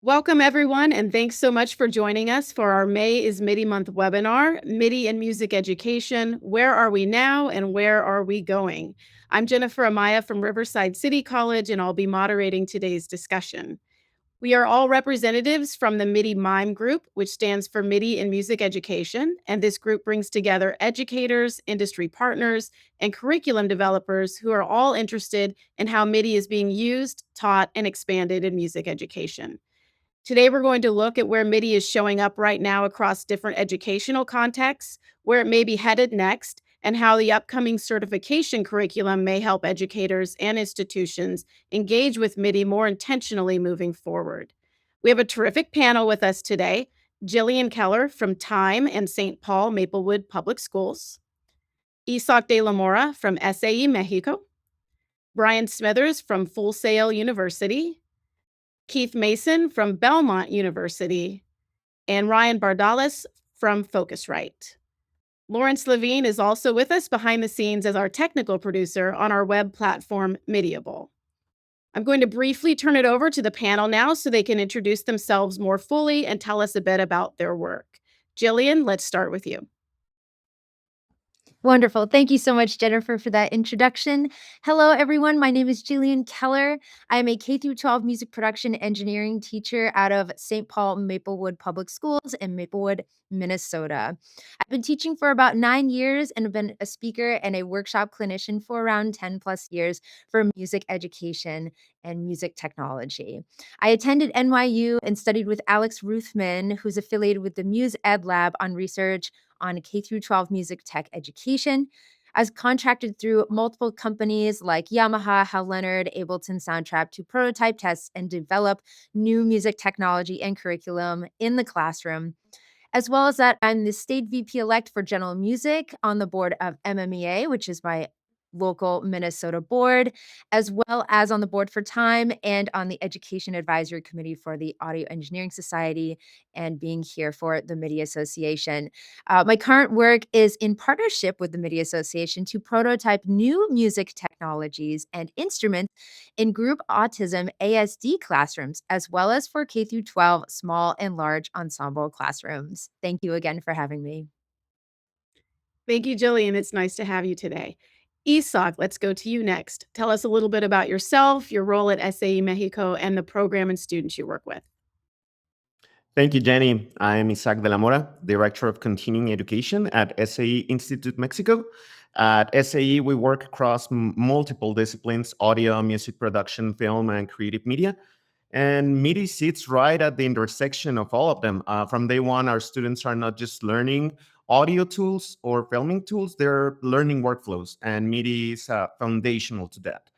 Welcome, everyone, and thanks so much for joining us for our May is MIDI Month webinar, MIDI in Music Education, Where Are We Now and Where Are We Going? I'm Jennifer Amaya from Riverside City College, and I'll be moderating today's discussion. We are all representatives from the MIDI MIME group, which stands for MIDI in Music Education, and this group brings together educators, industry partners, and curriculum developers who are all interested in how MIDI is being used, taught, and expanded in music education. Today, we're going to look at where MIDI is showing up right now across different educational contexts, where it may be headed next, and how the upcoming certification curriculum may help educators and institutions engage with MIDI more intentionally moving forward. We have a terrific panel with us today. Gillian Keller from Time and St. Paul Maplewood Public Schools, Isaac de la Mora from SAE Mexico, Brian Smithers from Full Sail University, Keith Mason from Belmont University, and Ryan Bardales from Focusrite. Lawrence Levine is also with us behind the scenes as our technical producer on our web platform, Midiable. I'm going to briefly turn it over to the panel now so they can introduce themselves more fully and tell us a bit about their work. Gillian, let's start with you. Wonderful. Thank you so much, Jennifer, for that introduction. Hello, everyone. My name is Gillian Keller. I am a K-12 music production engineering teacher out of St. Paul Maplewood Public Schools in Maplewood, Minnesota. I've been teaching for about 9 years and have been a speaker and a workshop clinician for around 10 plus years for music education and music technology. I attended NYU and studied with Alex Ruthman, who's affiliated with the Muse Ed Lab on research on K-12 music tech education. I was contracted through multiple companies like Yamaha, Hal Leonard, Ableton Soundtrap to prototype, test, and develop new music technology and curriculum in the classroom. As well as that, I'm the state VP-elect for general music on the board of MMEA, which is my local Minnesota board, as well as on the board for Time and on the Education Advisory Committee for the Audio Engineering Society and being here for the MIDI Association. My current work is in partnership with the MIDI Association to prototype new music technologies and instruments in group autism ASD classrooms, as well as for K-12 small and large ensemble classrooms. Thank you again for having me. Thank you, Gillian. It's nice to have you today. Isaac, let's go to you next. Tell us a little bit about yourself, your role at SAE Mexico, and the program and students you work with. Thank you, Jenny. I'm Isaac de la Mora, Director of Continuing Education at SAE Institute Mexico. At SAE, we work across multiple disciplines: audio, music production, film, and creative media. And MIDI sits right at the intersection of all of them. From day one, our students are not just learning audio tools or filming tools, they're learning workflows, and MIDI is foundational to that.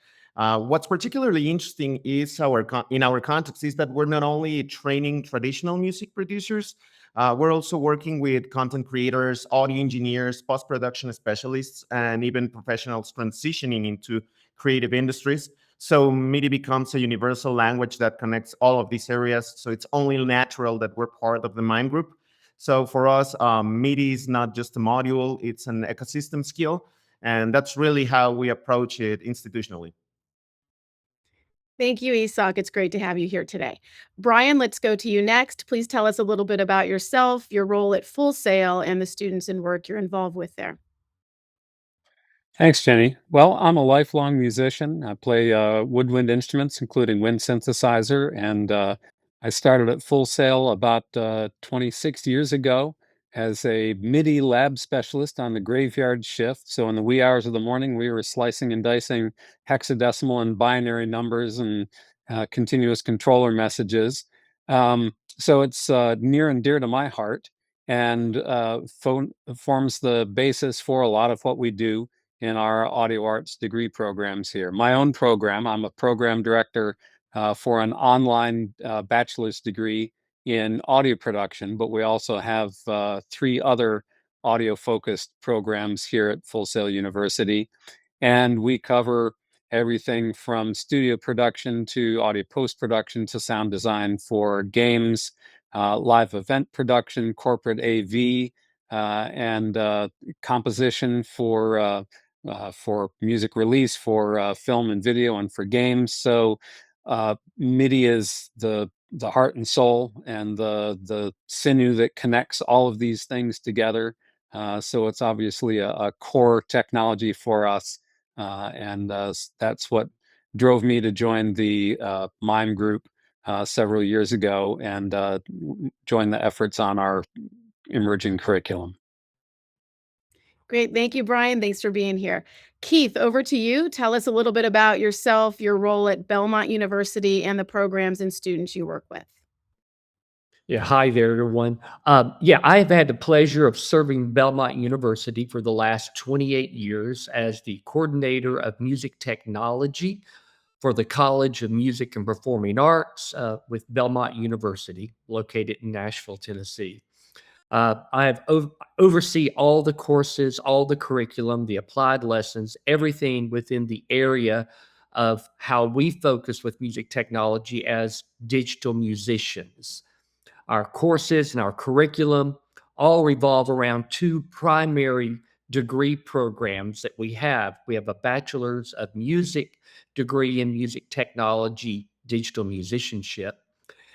What's particularly interesting is in our context is that we're not only training traditional music producers, we're also working with content creators, audio engineers, post-production specialists, and even professionals transitioning into creative industries. So MIDI becomes a universal language that connects all of these areas. So it's only natural that we're part of the MIME group. So for us, MIDI is not just a module, it's an ecosystem skill. And that's really how we approach it institutionally. Thank you, Isaac. It's great to have you here today. Brian, let's go to you next. Please tell us a little bit about yourself, your role at Full Sail, and the students and work you're involved with there. Thanks, Jenny. Well, I'm a lifelong musician. I play woodwind instruments, including wind synthesizer, and I started at Full Sail about 26 years ago as a MIDI lab specialist on the graveyard shift. So in the wee hours of the morning, we were slicing and dicing hexadecimal and binary numbers and continuous controller messages. So it's near and dear to my heart and forms the basis for a lot of what we do in our audio arts degree programs here. My own program, I'm a program director for an online bachelor's degree in audio production, but we also have 3 other audio-focused programs here at Full Sail University. And we cover everything from studio production to audio post-production to sound design for games, live event production, corporate AV, and composition for music release, for film and video, and for games. So MIDI is the the heart and soul and the sinew that connects all of these things together. So it's obviously a core technology for us, and that's what drove me to join the MIME group several years ago and join the efforts on our emerging curriculum. Great. Thank you, Brian. Thanks for being here. Keith, over to you. Tell us a little bit about yourself, your role at Belmont University, and the programs and students you work with. Yeah, hi there, everyone. I've had the pleasure of serving Belmont University for the last 28 years as the coordinator of music technology for the College of Music and Performing Arts with Belmont University, located in Nashville, Tennessee. Oversee all the courses, all the curriculum, the applied lessons, everything within the area of how we focus with music technology as digital musicians. Our courses and our curriculum all revolve around two primary degree programs that we have. We have a Bachelor's of Music degree in Music Technology, Digital Musicianship,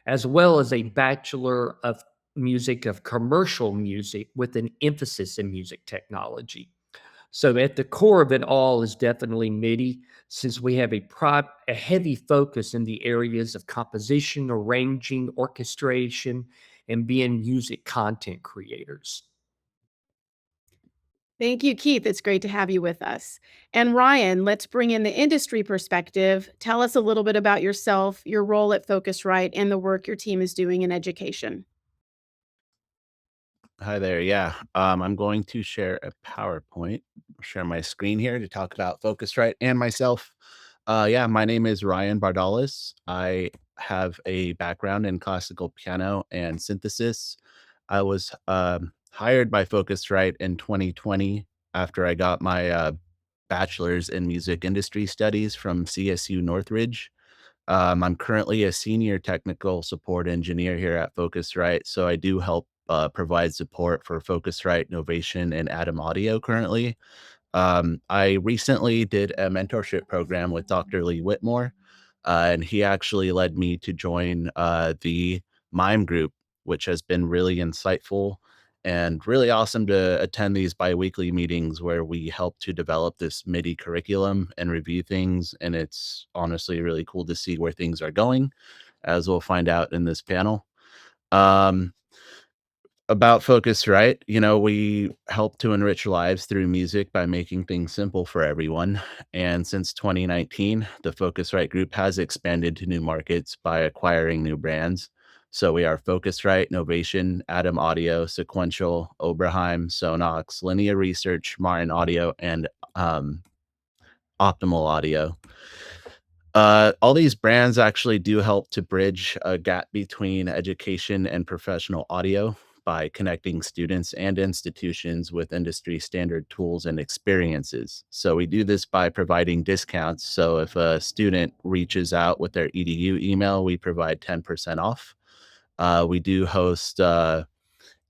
as well as a Bachelor of Music of Commercial Music with an emphasis in music technology. So at the core of it all is definitely MIDI, since we have a heavy focus in the areas of composition, arranging, orchestration, and being music content creators. Thank you, Keith. It's great to have you with us. And Ryan, let's bring in the industry perspective. Tell us a little bit about yourself, your role at Focusrite, and the work your team is doing in education. Hi there. I'm going to share a PowerPoint, share my screen here to talk about Focusrite and myself. My name is Ryan Bardales. I have a background in classical piano and synthesis. I was hired by Focusrite in 2020 after I got my bachelor's in music industry studies from CSU Northridge. I'm currently a senior technical support engineer here at Focusrite, so I do help provide support for Focusrite, Novation, and Atom Audio currently. I recently did a mentorship program with Dr. Lee Whitmore, and he actually led me to join the MIME group, which has been really insightful and really awesome to attend these biweekly meetings where we help to develop this MIDI curriculum and review things. And it's honestly really cool to see where things are going, as we'll find out in this panel. Um, about Focusrite, we help to enrich lives through music by making things simple for everyone. And since 2019, the Focusrite group has expanded to new markets by acquiring new brands. So we are Focusrite, Novation, Atom Audio, Sequential, Oberheim, Sonox, Linear Research, Martin Audio, and Optimal Audio. All these brands actually do help to bridge a gap between education and professional audio by connecting students and institutions with industry standard tools and experiences. So we do this by providing discounts. So if a student reaches out with their EDU email, we provide 10% off. We do host EDU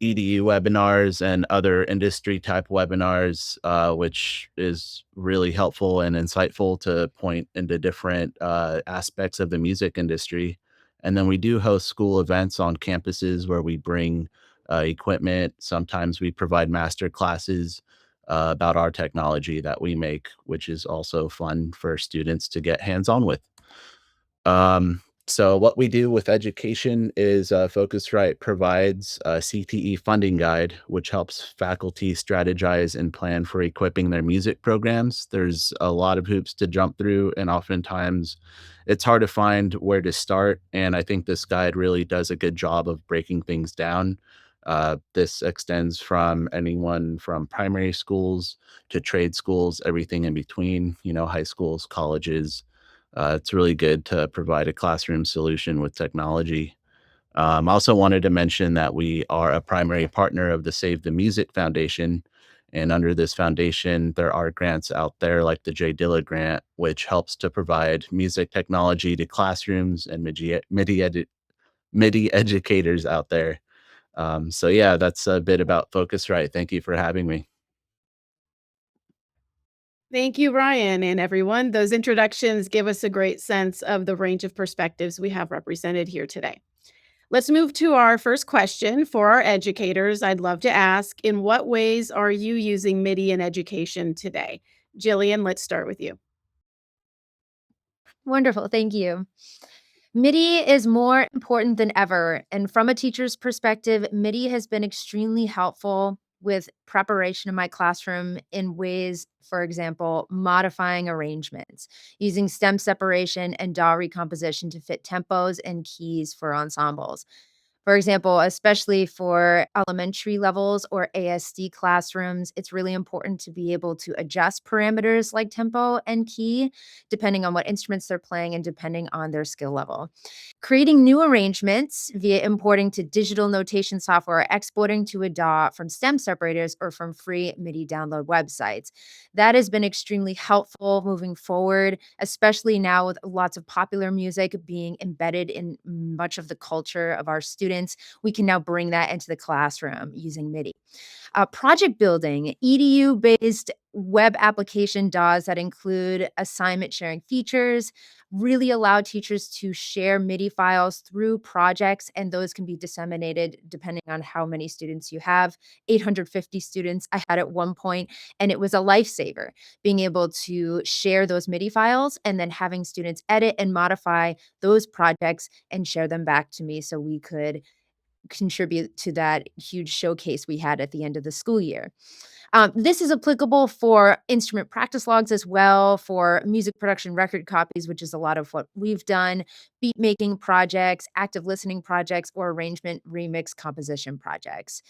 webinars and other industry type webinars, which is really helpful and insightful to point into different aspects of the music industry. And then we do host school events on campuses where we bring equipment. Sometimes we provide master classes about our technology that we make, which is also fun for students to get hands on with. So what we do with education is Focusrite provides a CTE funding guide, which helps faculty strategize and plan for equipping their music programs. There's a lot of hoops to jump through, and oftentimes it's hard to find where to start. And I think this guide really does a good job of breaking things down. This extends from anyone from primary schools to trade schools, everything in between, high schools, colleges. It's really good to provide a classroom solution with technology. I also wanted to mention that we are a primary partner of the Save the Music Foundation. And under this foundation, there are grants out there like the J. Dilla grant, which helps to provide music technology to classrooms and MIDI educators out there. That's a bit about Focusrite. Thank you for having me. Thank you, Ryan, and everyone. Those introductions give us a great sense of the range of perspectives we have represented here today. Let's move to our first question for our educators. I'd love to ask, in what ways are you using MIDI in education today? Gillian, let's start with you. Wonderful. Thank you. MIDI is more important than ever. And from a teacher's perspective, MIDI has been extremely helpful with preparation in my classroom in ways, for example, modifying arrangements, using stem separation and DAW recomposition to fit tempos and keys for ensembles. For example, especially for elementary levels or ASD classrooms, it's really important to be able to adjust parameters like tempo and key, depending on what instruments they're playing and depending on their skill level. Creating new arrangements via importing to digital notation software or exporting to a DAW from stem separators or from free MIDI download websites. That has been extremely helpful moving forward, especially now with lots of popular music being embedded in much of the culture of our students. We can now bring that into the classroom using MIDI. Project building, EDU based web application DAWs that include assignment sharing features really allow teachers to share MIDI files through projects, and those can be disseminated depending on how many students you have. 850 students I had at one point, and it was a lifesaver being able to share those MIDI files and then having students edit and modify those projects and share them back to me so we could contribute to that huge showcase we had at the end of the school year. This is applicable for instrument practice logs as well, for music production record copies, which is a lot of what we've done, beat making projects, active listening projects, or arrangement, remix, composition projects.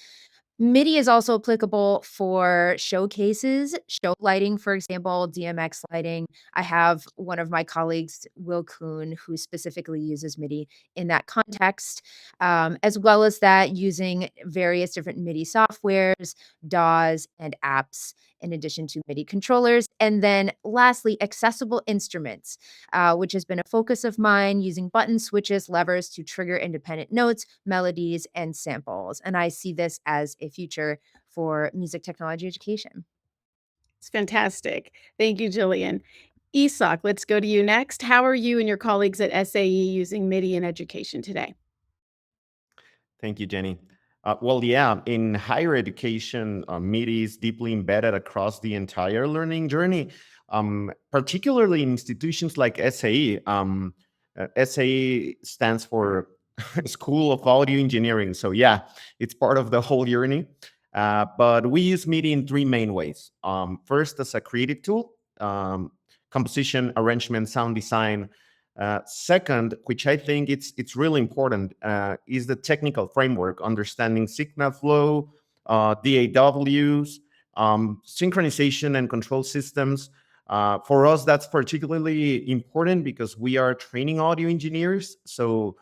MIDI is also applicable for showcases, show lighting, for example, DMX lighting. I have one of my colleagues, Will Kuhn, who specifically uses MIDI in that context, as well as that using various different MIDI softwares, DAWs, and apps, in addition to MIDI controllers. And then lastly, accessible instruments, which has been a focus of mine, using button switches, levers to trigger independent notes, melodies, and samples. And I see this as a future for music technology education. It's fantastic. Thank you, Jillian. Isak, let's go to you next. How are you and your colleagues at SAE using MIDI in education today? Thank you, Jenny. Well, yeah, in higher education, MIDI is deeply embedded across the entire learning journey, particularly in institutions like SAE. SAE stands for School of Audio Engineering. So, yeah, it's part of the whole journey. But we use MIDI in three main ways. First, as a creative tool, composition, arrangement, sound design. Second, which I think it's really important, is the technical framework, understanding signal flow, DAWs, synchronization and control systems. For us, that's particularly important because we are training audio engineers. So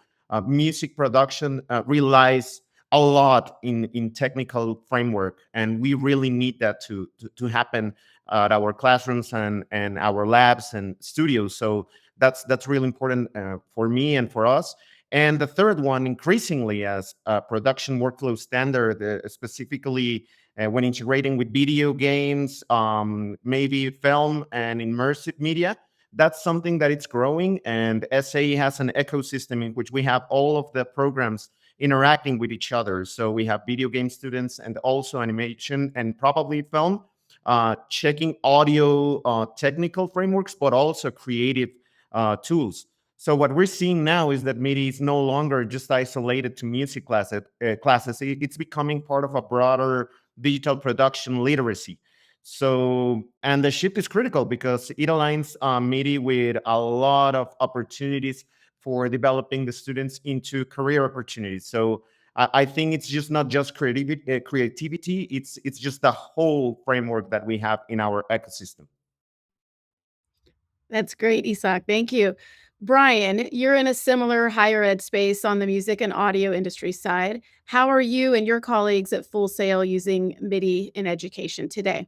music production relies a lot in technical framework, and we really need that to happen at our classrooms and our labs and studios. So that's really important for me and for us. And the third one, increasingly as a production workflow standard, specifically when integrating with video games, maybe film and immersive media, that's something that it's growing. And SAE has an ecosystem in which we have all of the programs interacting with each other. So we have video game students and also animation and probably film, checking audio technical frameworks, but also creative tools. So what we're seeing now is that MIDI is no longer just isolated to music classes. It's becoming part of a broader digital production literacy. So, and the shift is critical because it aligns MIDI with a lot of opportunities for developing the students into career opportunities. So I think it's just not just creativity. It's just the whole framework that we have in our ecosystem. That's great, Isak. Thank you. Brian, you're in a similar higher ed space on the music and audio industry side. How are you and your colleagues at Full Sail using MIDI in education today?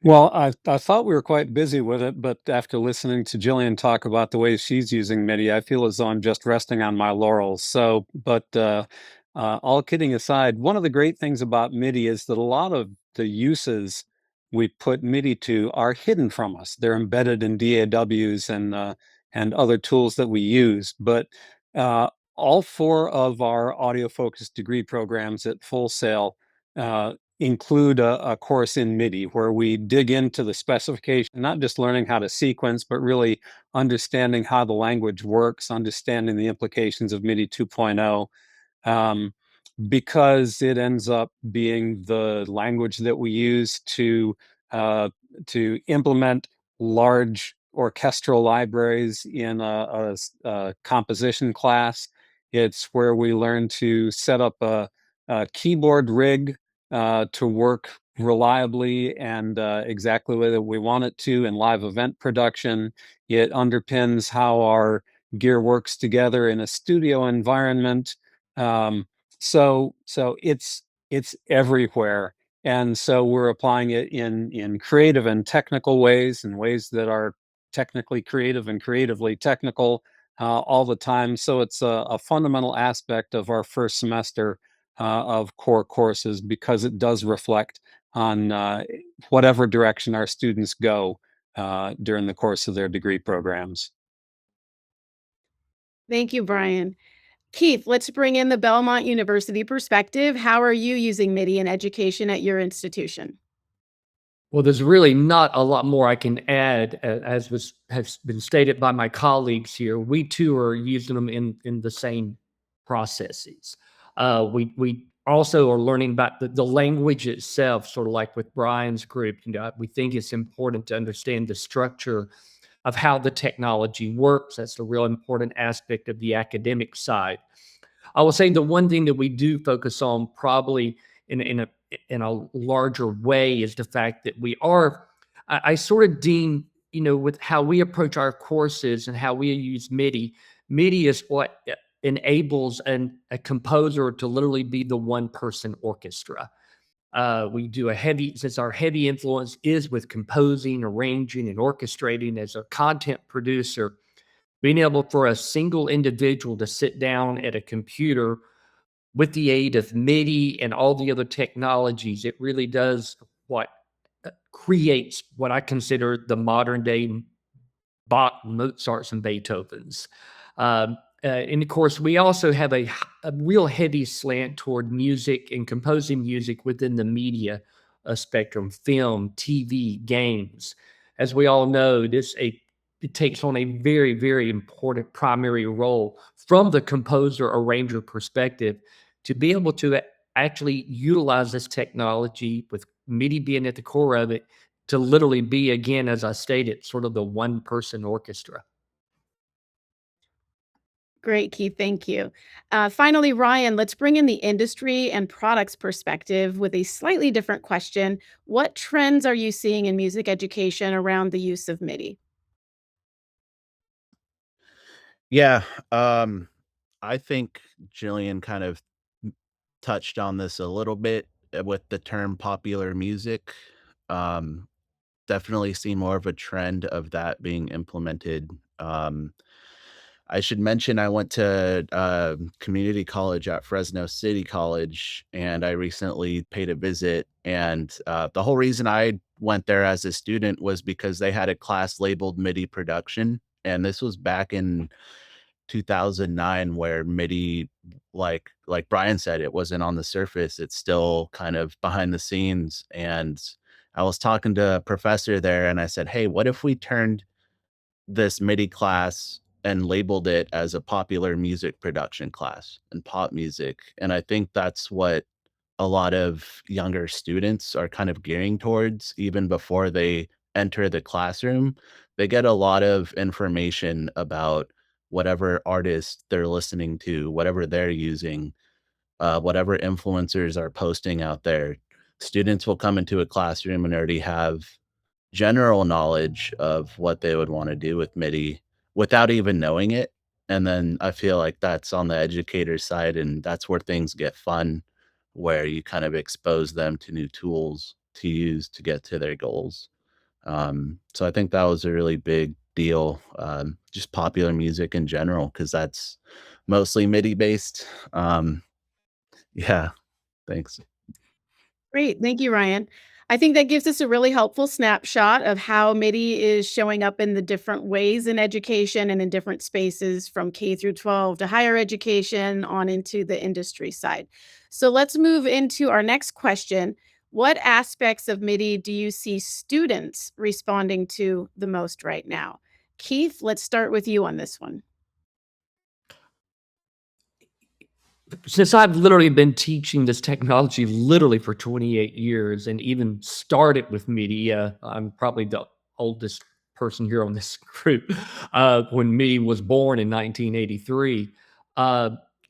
Well, I thought we were quite busy with it, but after listening to Jillian talk about the way she's using MIDI, I feel as though I'm just resting on my laurels. So, but all kidding aside, one of the great things about MIDI is that a lot of the uses we put MIDI to are hidden from us. They're embedded in DAWs and other tools that we use. But all 4 of our audio-focused degree programs at Full Sail include a course in MIDI where we dig into the specification, not just learning how to sequence, but really understanding how the language works, understanding the implications of MIDI 2.0. Um, because it ends up being the language that we use uh, to implement large orchestral libraries in a composition class. It's where we learn to set up a keyboard rig to work reliably and exactly the way that we want it to in live event production. It underpins how our gear works together in a studio environment. Um, so it's everywhere. And so we're applying it in creative and technical ways, in ways that are technically creative and creatively technical all the time. So it's a fundamental aspect of our first semester of core courses because it does reflect on whatever direction our students go during the course of their degree programs. Thank you, Brian. Keith, let's bring in the Belmont University perspective. How are you using MIDI in education at your institution? Well, there's really not a lot more I can add, as has been stated by my colleagues here. We too are using them in the same processes. We also are learning about the language itself, sort of like with Brian's group. We think it's important to understand the structure of how the technology works. That's a real important aspect of the academic side. I will say the one thing that we do focus on probably in a larger way is the fact that we are, I sort of deem, with how we approach our courses and how we use MIDI, MIDI is what enables a composer to literally be the one person orchestra. We do since our heavy influence is with composing, arranging, and orchestrating as a content producer, being able for a single individual to sit down at a computer with the aid of MIDI and all the other technologies, it really does what creates what I consider the modern day Bach, Mozarts, and Beethovens. And of course, we also have a real heavy slant toward music and composing music within the media spectrum: film, TV, games. As we all know, it takes on a very, very important primary role from the composer arranger perspective to be able to actually utilize this technology with MIDI being at the core of it to literally be, again, as I stated, sort of the one person orchestra. Great, Keith. Thank you. Finally, Ryan, let's bring in the industry and products perspective with a slightly different question. What trends are you seeing in music education around the use of MIDI? Yeah, I think Jillian kind of touched on this a little bit with the term popular music. Um, Definitely see more of a trend of that being implemented. I should mention I went to community college at Fresno City College, and I recently paid a visit. And the whole reason I went there as a student was because they had a class labeled MIDI production, and this was back in 2009, where MIDI, like Brian said, it wasn't on the surface. It's still kind of behind the scenes. And I was talking to a professor there, and I said, "Hey, what if we turned this MIDI class and labeled it as a popular music production class and pop music?" And I think that's what a lot of younger students are kind of gearing towards even before they enter the classroom. They get a lot of information about whatever artist they're listening to, whatever they're using, whatever influencers are posting out there. Students will come into a classroom and already have general knowledge of what they would wanna do with MIDI without even knowing it, and then I feel like that's on the educator side, and that's where things get fun, where you kind of expose them to new tools to use to get to their goals. So I think that was a really big deal, just popular music in general, because that's mostly MIDI based. Yeah, thanks. Great. Thank you, Ryan. I think that gives us a really helpful snapshot of how MIDI is showing up in the different ways in education and in different spaces from K through 12 to higher education on into the industry side. So let's move into our next question. What aspects of MIDI do you see students responding to the most right now? Keith, let's start with you on this one. Since I've literally been teaching this technology literally for 28 years and even started with MIDI, I'm probably the oldest person here on this group, when MIDI was born in 1983,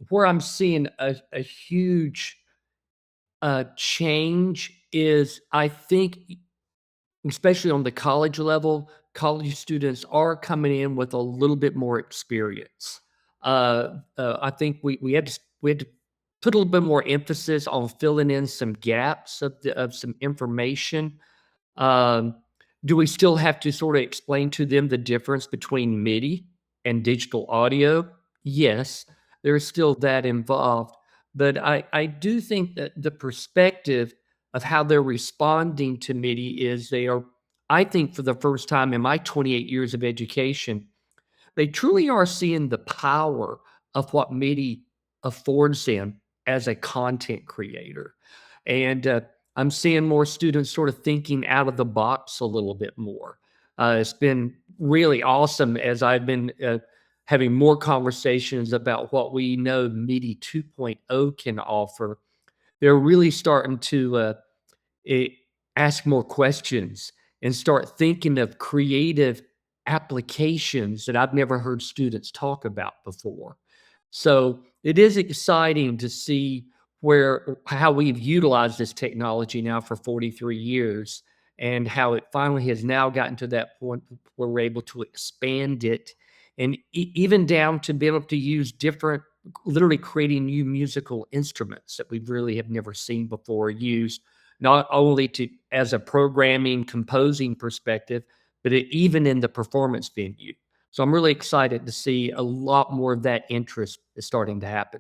where I'm seeing a huge change is, I think, especially on the college level, college students are coming in with a little bit more experience. I think we had to put a little bit more emphasis on filling in some gaps of some information. Um, do we still have to sort of explain to them the difference between MIDI and digital audio? Yes, there's still that involved. But I do think that the perspective of how they're responding to MIDI is they are, I think, for the first time in my 28 years of education, they truly are seeing the power of what MIDI affords them as a content creator. And I'm seeing more students sort of thinking out of the box a little bit more. It's been really awesome as I've been having more conversations about what we know MIDI 2.0 can offer. They're really starting to it, ask more questions and start thinking of creative applications that I've never heard students talk about before. So it is exciting to see how we've utilized this technology now for 43 years and how it finally has now gotten to that point where we're able to expand it and even down to be able to use different, literally creating new musical instruments that we really have never seen before used not only to as a programming composing perspective, but even in the performance venue. So I'm really excited to see a lot more of that interest is starting to happen.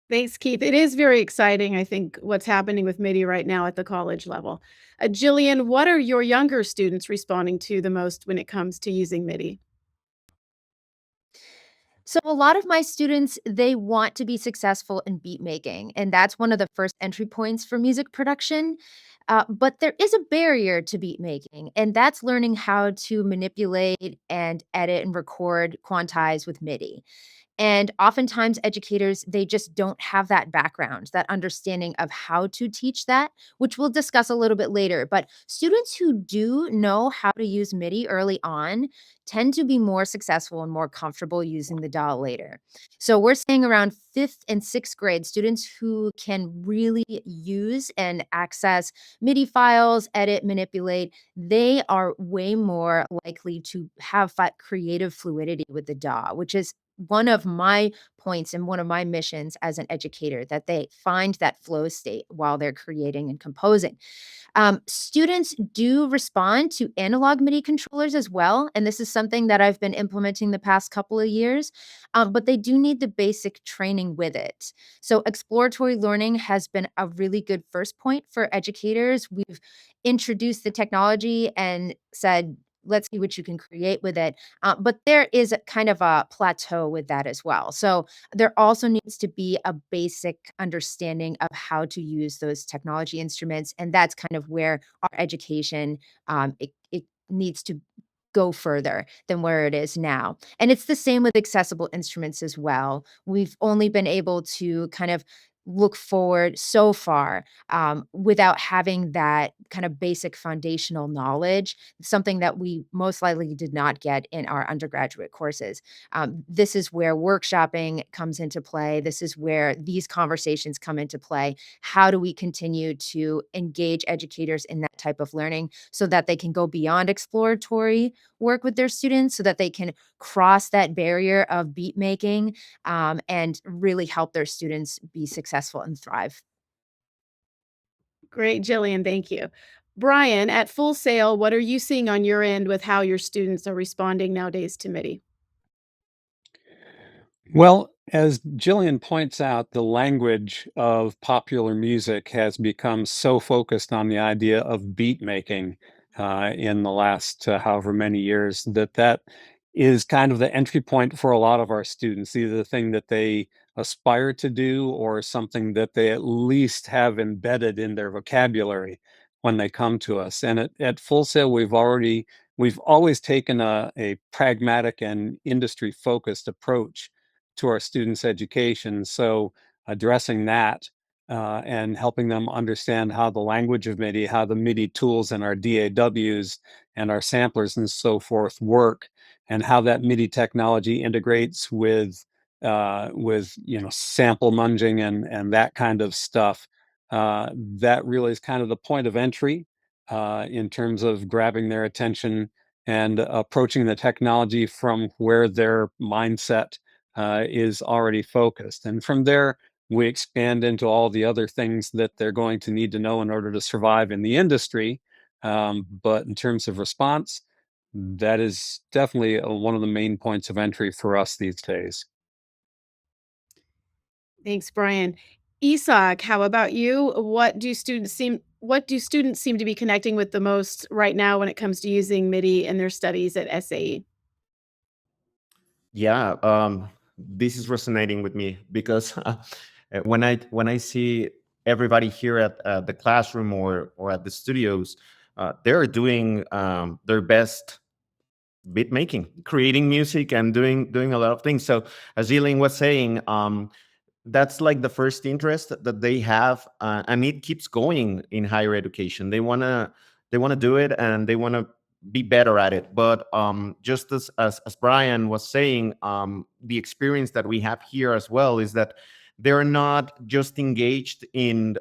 Thanks, Keith. It is very exciting, I think, what's happening with MIDI right now at the college level. Jillian, what are your younger students responding to the most when it comes to using MIDI? So a lot of my students, they want to be successful in beat making, and that's one of the first entry points for music production. But there is a barrier to beat making, and that's learning how to manipulate and edit and record quantize with MIDI. And oftentimes educators, they just don't have that background, that understanding of how to teach that, which we'll discuss a little bit later. But students who do know how to use MIDI early on tend to be more successful and more comfortable using the DAW later. So we're saying around fifth and sixth grade, students who can really use and access MIDI files, edit, manipulate, they are way more likely to have creative fluidity with the DAW, which is one of my points and one of my missions as an educator, that they find that flow state while they're creating and composing. Students do respond to analog MIDI controllers as well, and this is something that I've been implementing the past couple of years, but they do need the basic training with it. So exploratory learning has been a really good first point for educators. We've introduced the technology and said, let's see what you can create with it. But there is a kind of a plateau with that as well. So there also needs to be a basic understanding of how to use those technology instruments. And that's kind of where our education, it needs to go further than where it is now. And it's the same with accessible instruments as well. We've only been able to kind of look forward so far without having that kind of basic foundational knowledge, something that we most likely did not get in our undergraduate courses. This is where workshopping comes into play. This is where these conversations come into play. How do we continue to engage educators in that type of learning so that they can go beyond exploratory work with their students, so that they can cross that barrier of beat making and really help their students be successful and thrive? Great, Jillian. Thank you. Brian, at Full Sail, what are you seeing on your end with how your students are responding nowadays to MIDI? Well, as Gillian points out, the language of popular music has become so focused on the idea of beat making in the last however many years that that is kind of the entry point for a lot of our students, either the thing that they aspire to do or something that they at least have embedded in their vocabulary when they come to us. And at Full Sail, we've always taken a pragmatic and industry focused approach to our students' education. So addressing that and helping them understand how the language of MIDI, how the MIDI tools and our DAWs and our samplers and so forth work, and how that MIDI technology integrates with sample munging and that kind of stuff. That really is kind of the point of entry in terms of grabbing their attention and approaching the technology from where their mindset is already focused. And from there, we expand into all the other things that they're going to need to know in order to survive in the industry. But in terms of response, that is definitely one of the main points of entry for us these days. Thanks, Brian. Isak, how about you? What do students seem to be connecting with the most right now when it comes to using MIDI in their studies at SAE? Yeah, this is resonating with me because when I see everybody here at the classroom or at the studios, they're doing their best beat making, creating music, and doing a lot of things. So as Eileen was saying, that's like the first interest that they have, and it keeps going in higher education. They want to do it, and they want to be better at it. But just as Brian was saying, the experience that we have here as well is that they're not just engaged in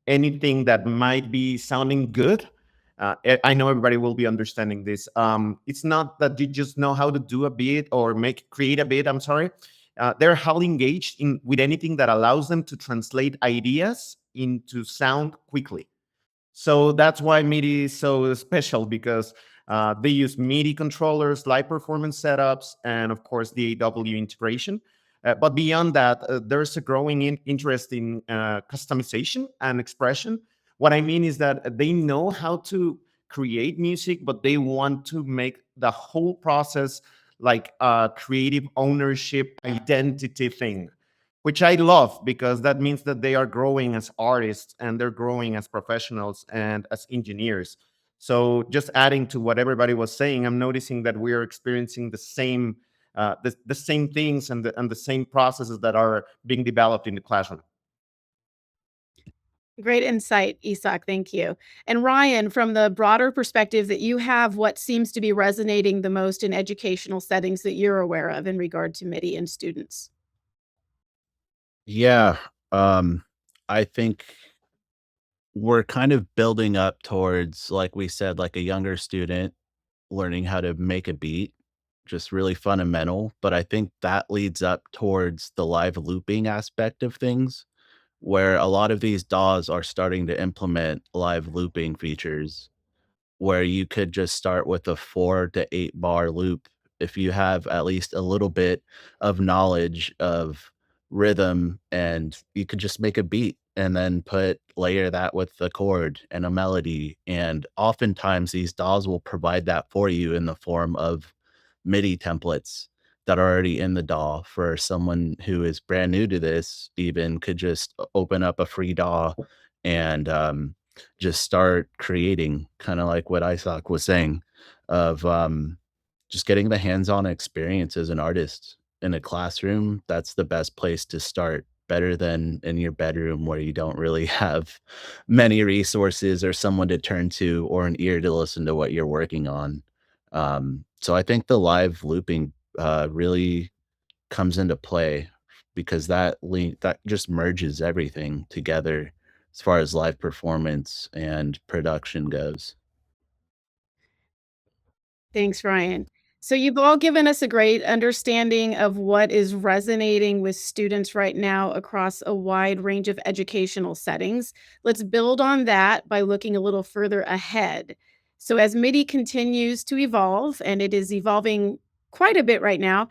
anything that might be sounding good. I know everybody will be understanding this. It's not that you just know how to do a beat or create a beat. I'm sorry. They're highly engaged in with anything that allows them to translate ideas into sound quickly. So that's why MIDI is so special, because they use MIDI controllers, live performance setups, and of course the AW integration. But beyond that, there's a growing interest in customization and expression. What I mean is that they know how to create music, but they want to make the whole process like a creative ownership identity thing, which I love, because that means that they are growing as artists and they're growing as professionals and as engineers. So just adding to what everybody was saying, I'm noticing that we are experiencing the same things and the same processes that are being developed in the classroom. Great insight, Isak. Thank you. And Ryan, from the broader perspective that you have, what seems to be resonating the most in educational settings that you're aware of in regard to MIDI and students? Yeah. Um, I think we're kind of building up towards, like we said, like a younger student learning how to make a beat, just really fundamental. But I think that leads up towards the live looping aspect of things, where a lot of these DAWs are starting to implement live looping features, where you could just start with a 4 to 8 bar loop if you have at least a little bit of knowledge of rhythm, and you could just make a beat and then layer that with a chord and a melody. And oftentimes these DAWs will provide that for you in the form of MIDI templates that are already in the DAW. For someone who is brand new to this, even could just open up a free DAW and just start creating, kind of like what Isaac was saying, of just getting the hands-on experience as an artist in a classroom. That's the best place to start, better than in your bedroom where you don't really have many resources or someone to turn to or an ear to listen to what you're working on. So I think the live looping really comes into play, because that just merges everything together as far as live performance and production goes. Thanks, Ryan. So you've all given us a great understanding of what is resonating with students right now across a wide range of educational settings. Let's build on that by looking a little further ahead. So as MIDI continues to evolve, and it is evolving quite a bit right now.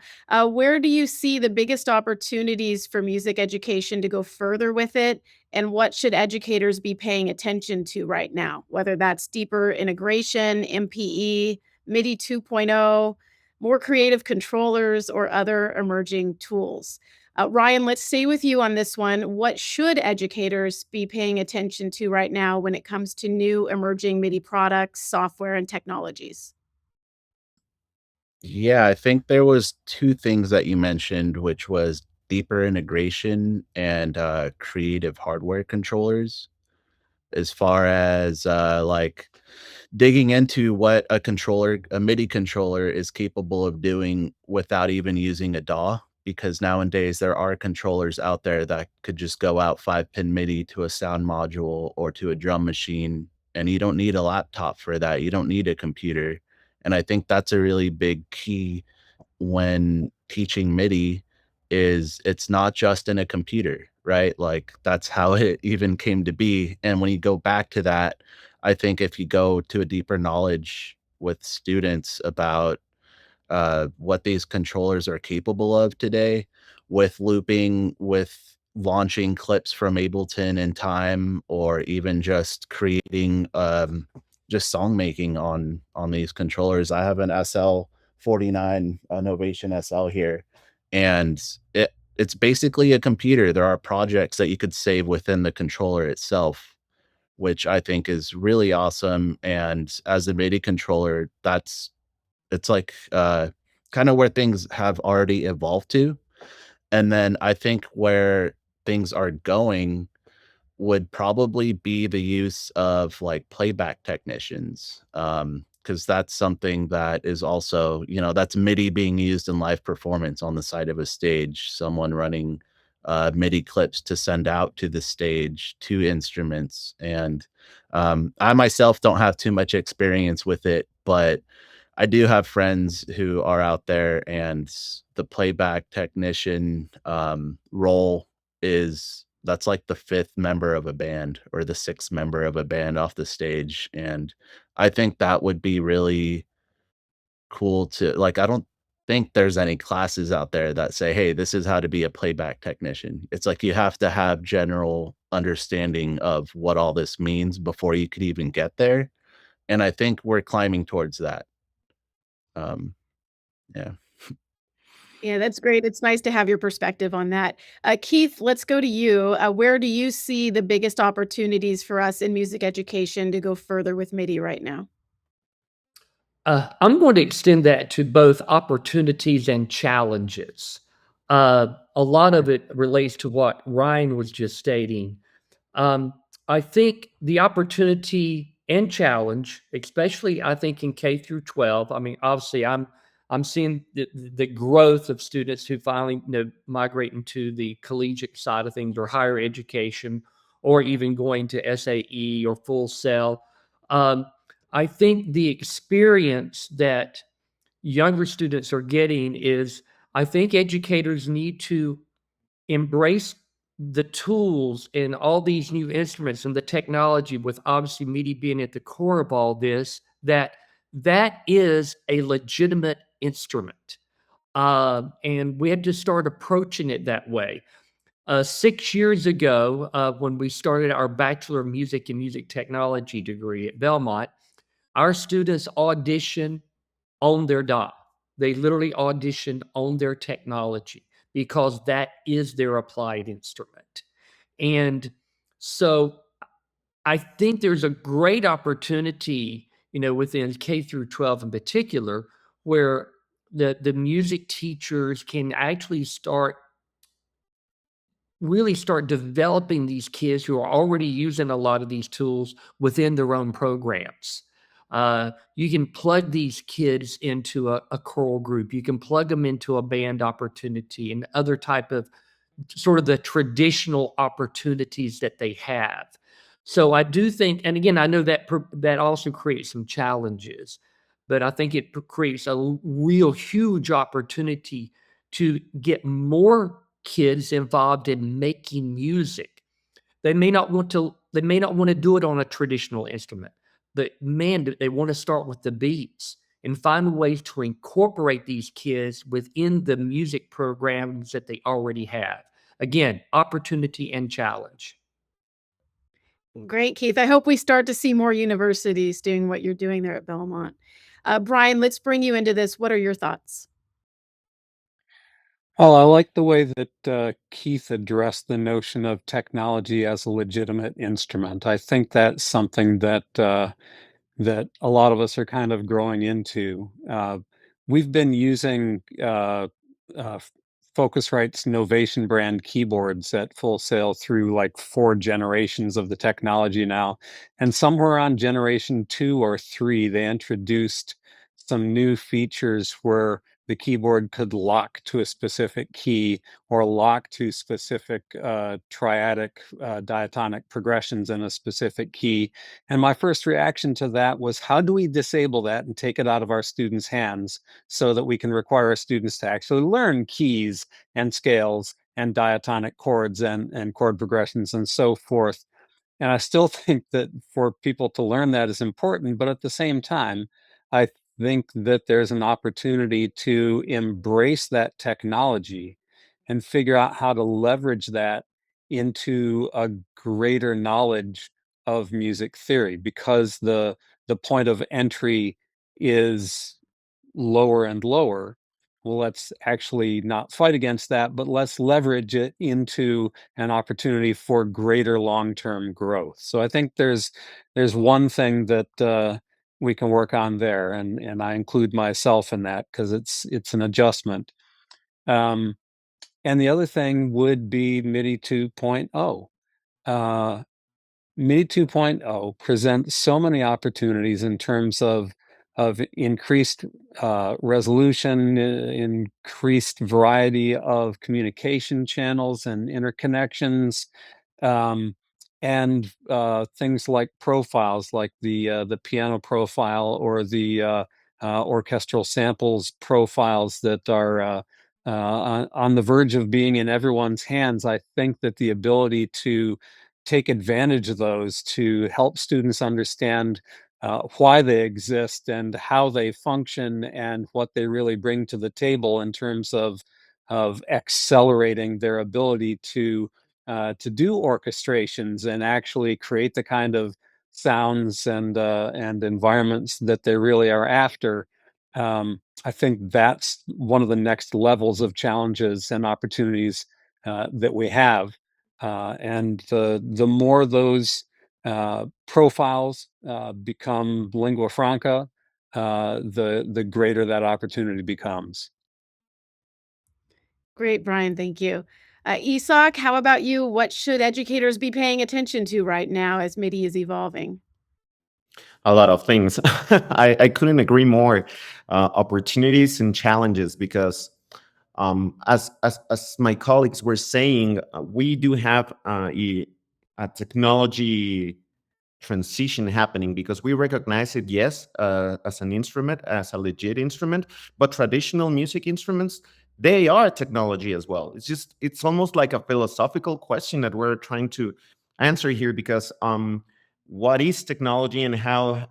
Where do you see the biggest opportunities for music education to go further with it? And what should educators be paying attention to right now? Whether that's deeper integration, MPE, MIDI 2.0, more creative controllers, or other emerging tools. Ryan, let's stay with you on this one. What should educators be paying attention to right now when it comes to new emerging MIDI products, software, and technologies? Yeah, I think there was two things that you mentioned, which was deeper integration and creative hardware controllers. As far as like digging into what a MIDI controller is capable of doing without even using a DAW, because nowadays there are controllers out there that could just go out 5-pin MIDI to a sound module or to a drum machine, and you don't need a laptop for that. You don't need a computer. And I think that's a really big key when teaching MIDI is it's not just in a computer, right? Like that's how it even came to be. And when you go back to that, I think if you go to a deeper knowledge with students about what these controllers are capable of today with looping, with launching clips from Ableton in time, or even just creating just song making on these controllers. I have an SL49 Novation SL here, and it's basically a computer. There are projects that you could save within the controller itself, which I think is really awesome. And as a MIDI controller, it's like, kinda where things have already evolved to, and then I think where things are going would probably be the use of, like, playback technicians, because that's something that is also, that's MIDI being used in live performance on the side of a stage, someone running, MIDI clips to send out to the stage, to instruments, and, I myself don't have too much experience with it, but I do have friends who are out there, and the playback technician, role that's like the 5th member of a band or the 6th member of a band off the stage, and I think that would be really cool to like, I don't think there's any classes out there that say, "Hey, this is how to be a playback technician." It's like you have to have general understanding of what all this means before you could even get there, and I think we're climbing towards that. Um, yeah. Yeah, that's great. It's nice to have your perspective on that. Keith, let's go to you. Where do you see the biggest opportunities for us in music education to go further with MIDI right now? I'm going to extend that to both opportunities and challenges. A lot of it relates to what Ryan was just stating. Um, I think the opportunity and challenge, especially I think in K through 12. I mean, obviously, I'm seeing the growth of students who finally migrate into the collegiate side of things or higher education, or even going to SAE or full sail. Um, I think the experience that younger students are getting is, I think educators need to embrace the tools and all these new instruments and the technology, with obviously MIDI being at the core of all this, that is a legitimate instrument. And we had to start approaching it that way. 6 years ago, when we started our Bachelor of Music and Music Technology degree at Belmont, our students auditioned on their DAW. They literally auditioned on their technology because that is their applied instrument. And so I think there's a great opportunity, within K through 12 in particular, where the music teachers can actually start developing these kids who are already using a lot of these tools within their own programs. You can plug these kids into a choral group. You can plug them into a band opportunity and other type of sort of the traditional opportunities that they have. So I do think, and again, I know that that also creates some challenges, but I think it creates a real huge opportunity to get more kids involved in making music. They may not want to do it on a traditional instrument, but man, they want to start with the beats and find ways to incorporate these kids within the music programs that they already have. Again, opportunity and challenge. Great, Keith. I hope we start to see more universities doing what you're doing there at Belmont. Brian, let's bring you into this. What are your thoughts? Well, I like the way that Keith addressed the notion of technology as a legitimate instrument. I think that's something that a lot of us are kind of growing into. We've been using uh, Focusrite's Novation brand keyboards at Full Sail through like 4 generations of the technology now. And somewhere on generation 2 or 3, they introduced some new features where the keyboard could lock to a specific key or lock to specific triadic diatonic progressions in a specific key. And my first reaction to that was, how do we disable that and take it out of our students' hands so that we can require our students to actually learn keys and scales and diatonic chords and chord progressions and so forth? And I still think that for people to learn that is important, but at the same time, I think that there's an opportunity to embrace that technology and figure out how to leverage that into a greater knowledge of music theory, because the point of entry is lower and lower. Well, let's actually not fight against that, but let's leverage it into an opportunity for greater long-term growth. So I think there's one thing that we can work on there, and I include myself in that because it's an adjustment. Um, and the other thing would be MIDI 2.0. MIDI 2.0 presents so many opportunities in terms of increased resolution, increased variety of communication channels and interconnections, um, and things like profiles, like the piano profile or the orchestral samples profiles that are on the verge of being in everyone's hands. I think that the ability to take advantage of those to help students understand why they exist and how they function and what they really bring to the table in terms of accelerating their ability to do orchestrations and actually create the kind of sounds and environments that they really are after. I think that's one of the next levels of challenges and opportunities that we have. And the more those profiles become lingua franca, the greater that opportunity becomes. Great, Brian. Thank you. Isak, how about you? What should educators be paying attention to right now as MIDI is evolving? A lot of things. I couldn't agree more. Opportunities and challenges, because as my colleagues were saying, we do have a technology transition happening, because we recognize it, yes, as an instrument, as a legit instrument, but traditional music instruments, they are technology as well. It's almost like a philosophical question that we're trying to answer here, because what is technology and how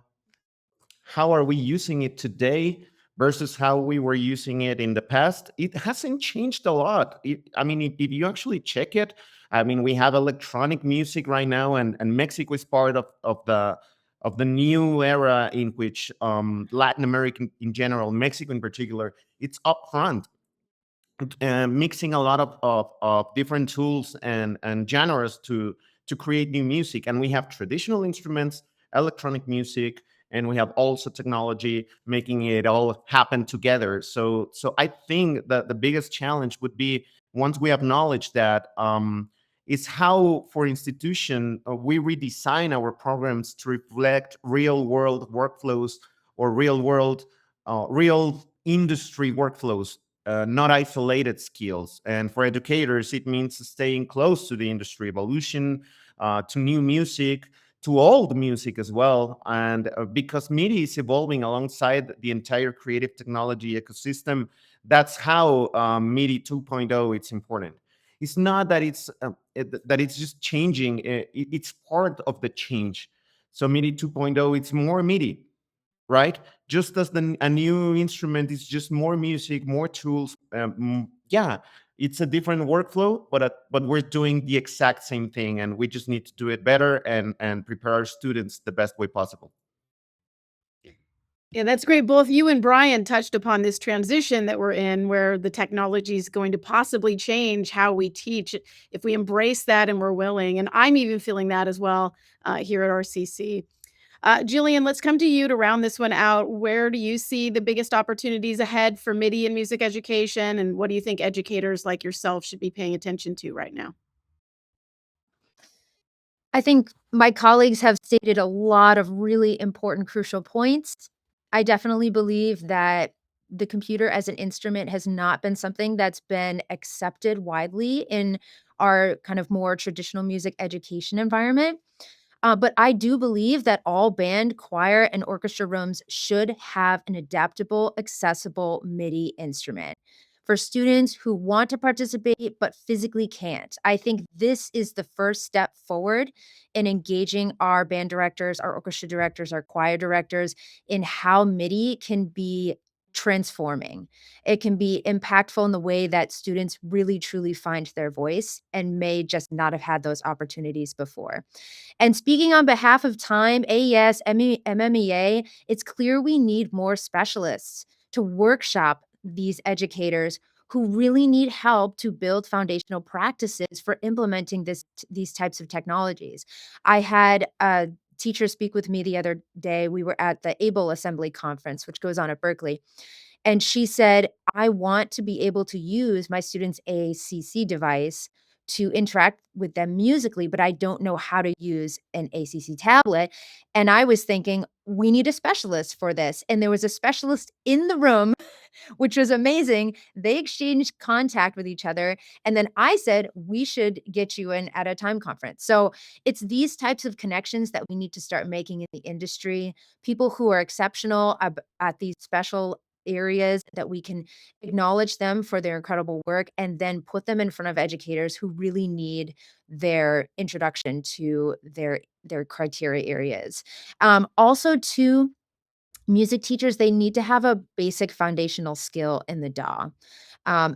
are we using it today versus how we were using it in the past? It hasn't changed a lot. I mean, if you actually check it, I mean, we have electronic music right now, and Mexico is part of the new era in which Latin America in general, Mexico in particular, it's upfront, mixing a lot of different tools and genres to create new music. And we have traditional instruments, electronic music, and we have also technology making it all happen together. So I think that the biggest challenge would be, once we acknowledge that, is how, for institution, we redesign our programs to reflect real world workflows, or real industry workflows, not isolated skills. And for educators, it means staying close to the industry evolution, to new music, to old music as well. And because MIDI is evolving alongside the entire creative technology ecosystem, that's how MIDI 2.0 it's important. It's not that that it's just changing; it's part of the change. So MIDI 2.0, it's more MIDI. right? Just as a new instrument is just more music, more tools. Yeah, it's a different workflow, but we're doing the exact same thing, and we just need to do it better and prepare our students the best way possible. Yeah, that's great. Both you and Brian touched upon this transition that we're in, where the technology is going to possibly change how we teach if we embrace that and we're willing. And I'm even feeling that as well here at RCC. Gillian, let's come to you to round this one out. Where do you see the biggest opportunities ahead for MIDI and music education? And what do you think educators like yourself should be paying attention to right now? I think my colleagues have stated a lot of really important, crucial points. I definitely believe that the computer as an instrument has not been something that's been accepted widely in our kind of more traditional music education environment. But I do believe that all band, choir, and orchestra rooms should have an adaptable, accessible MIDI instrument for students who want to participate but physically can't. I think this is the first step forward in engaging our band directors, our orchestra directors, our choir directors in how MIDI can be transforming. It can be impactful in the way that students really truly find their voice and may just not have had those opportunities before. And speaking on behalf of Time, AES, MMEA, it's clear we need more specialists to workshop these educators who really need help to build foundational practices for implementing these types of technologies. I had a teacher speak with me the other day. We were at the ABLE Assembly Conference, which goes on at Berkeley. And she said, I want to be able to use my students' ACC device to interact with them musically, but I don't know how to use an ACC tablet. And I was thinking, we need a specialist for this. And there was a specialist in the room, which was amazing. They exchanged contact with each other. And then I said, we should get you in at a Time conference. So it's these types of connections that we need to start making in the industry. People who are exceptional at these special areas, that we can acknowledge them for their incredible work and then put them in front of educators who really need their introduction to their criteria areas. Also, too, music teachers, they need to have a basic foundational skill in the DAW.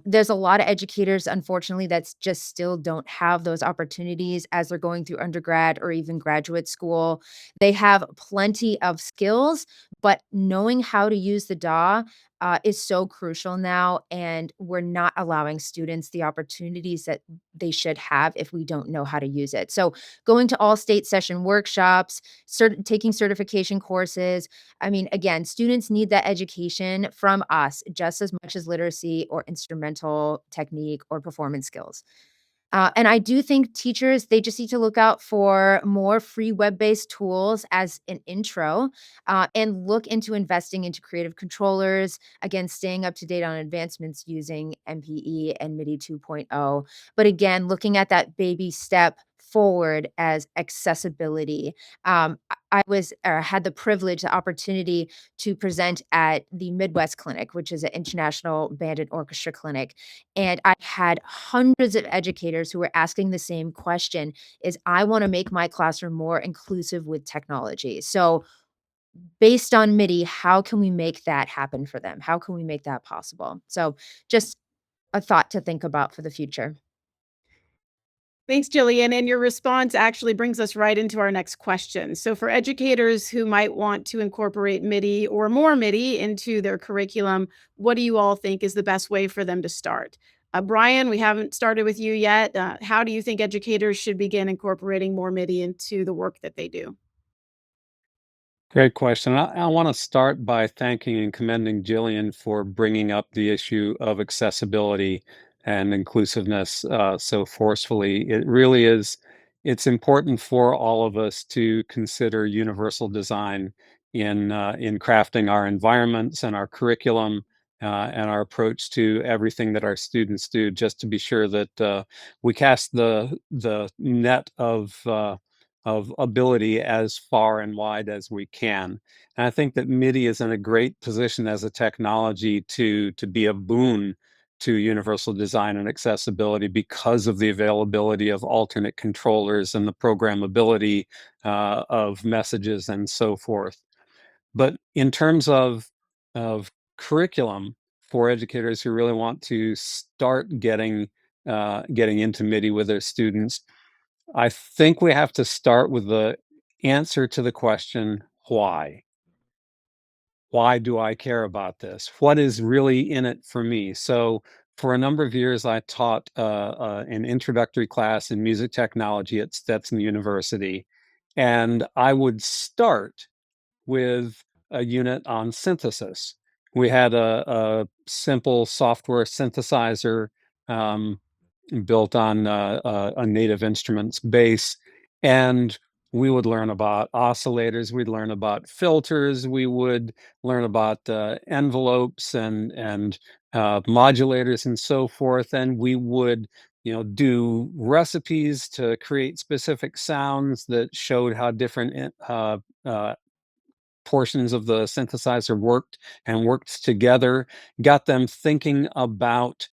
There's a lot of educators, unfortunately, that just still don't have those opportunities as they're going through undergrad or even graduate school. They have plenty of skills, but knowing how to use the DAW is so crucial now, and we're not allowing students the opportunities that they should have if we don't know how to use it. So, going to all state session workshops, taking certification courses. I mean, again, students need that education from us just as much as literacy or instrumental technique or performance skills. And I do think teachers, they just need to look out for more free web-based tools as an intro, and look into investing into creative controllers, again, staying up to date on advancements using MPE and MIDI 2.0. But again, looking at that baby step forward as accessibility. I was or had the privilege, the opportunity to present at the Midwest Clinic, which is an international band and orchestra clinic. And I had hundreds of educators who were asking the same question, is I wanna make my classroom more inclusive with technology. So, based on MIDI, how can we make that happen for them? How can we make that possible? So, just a thought to think about for the future. Thanks, Jillian. And your response actually brings us right into our next question. So, for educators who might want to incorporate MIDI or more MIDI into their curriculum, what do you all think is the best way for them to start? Brian, we haven't started with you yet. How do you think educators should begin incorporating more MIDI into the work that they do? Great question. I want to start by thanking and commending Jillian for bringing up the issue of accessibility and inclusiveness so forcefully. It really is, it's important for all of us to consider universal design in crafting our environments and our curriculum and our approach to everything that our students do, just to be sure that we cast the net of ability as far and wide as we can. And I think that MIDI is in a great position as a technology to be a boon to universal design and accessibility because of the availability of alternate controllers and the programmability of messages and so forth. But in terms of curriculum for educators who really want to start getting into MIDI with their students, I think we have to start with the answer to the question, why? Why do I care about this? What is really in it for me? So for a number of years, I taught an introductory class in music technology at Stetson University, and I would start with a unit on synthesis. We had a simple software synthesizer um, built on a Native Instruments base, and we would learn about oscillators, we'd learn about filters, we would learn about envelopes and modulators and so forth, and we would do recipes to create specific sounds that showed how different portions of the synthesizer worked together, got them thinking about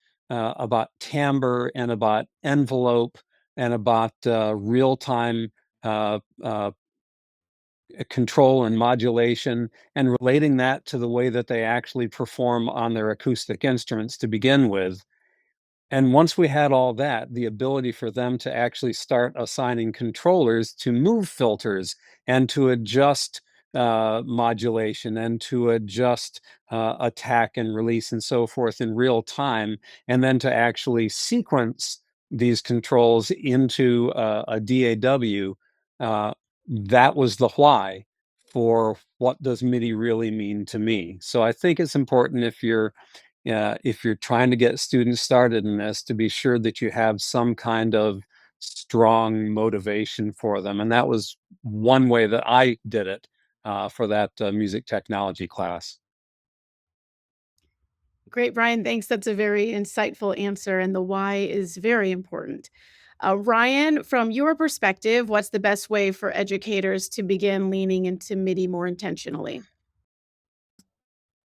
timbre and about envelope and about real-time uh, uh, control and modulation, and relating that to the way that they actually perform on their acoustic instruments to begin with. And once we had all that, the ability for them to actually start assigning controllers to move filters and to adjust modulation and to adjust attack and release and so forth in real time, and then to actually sequence these controls into a DAW, that was the why for what does MIDI really mean to me. So I think it's important if you're trying to get students started in this, to be sure that you have some kind of strong motivation for them. And that was one way that I did it for that music technology class. Great, Brian. Thanks. That's a very insightful answer. And the why is very important. Ryan, from your perspective, what's the best way for educators to begin leaning into MIDI more intentionally?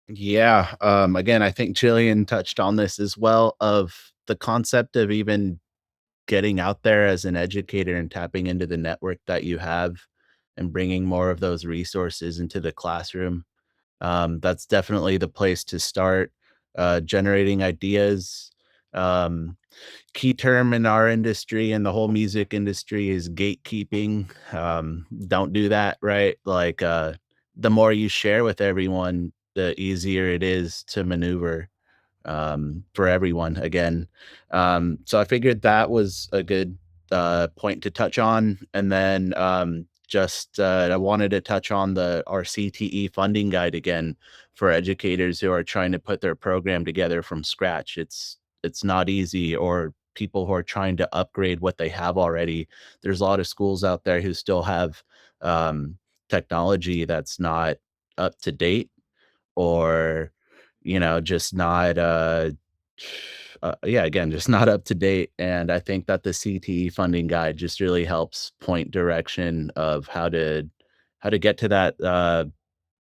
Yeah. Again, I think Jillian touched on this as well, of the concept of even getting out there as an educator and tapping into the network that you have and bringing more of those resources into the classroom. That's definitely the place to start, generating ideas. Um, Key term in our industry and the whole music industry is gatekeeping. Don't do that, right? Like, the more you share with everyone, the easier it is to maneuver for everyone again. So I figured that was a good point to touch on. And then just I wanted to touch on the our CTE funding guide again for educators who are trying to put their program together from scratch. It's not easy, or people who are trying to upgrade what they have already. There's a lot of schools out there who still have technology that's not up to date, or just not yeah, again, just not up to date. And I think that the CTE funding guide just really helps point direction of how to get to that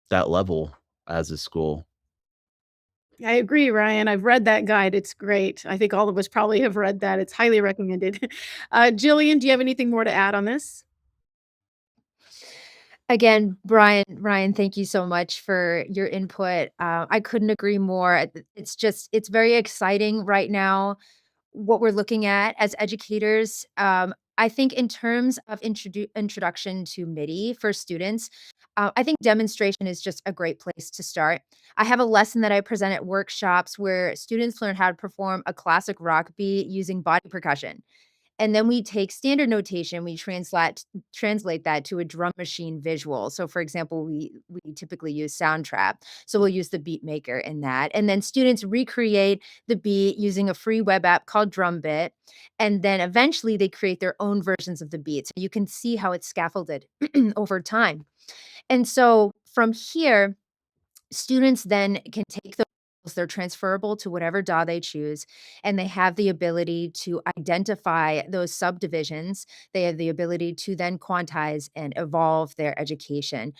level as a school. I agree, Ryan. I've read that guide. It's great. I think all of us probably have read that. It's highly recommended. Jillian, do you have anything more to add on this? Again, Ryan, thank you so much for your input. I couldn't agree more. It's very exciting right now what we're looking at as educators. I think in terms of introduction to MIDI for students, I think demonstration is just a great place to start. I have a lesson that I present at workshops where students learn how to perform a classic rock beat using body percussion. And then we take standard notation, we translate that to a drum machine visual. So for example, we typically use Soundtrap. So we'll use the beat maker in that. And then students recreate the beat using a free web app called Drumbit. And then eventually they create their own versions of the beat. So you can see how it's scaffolded over time. And so from here, students then can take those, they're transferable to whatever DAW they choose, and they have the ability to identify those subdivisions. They have the ability to then quantize and evolve their education.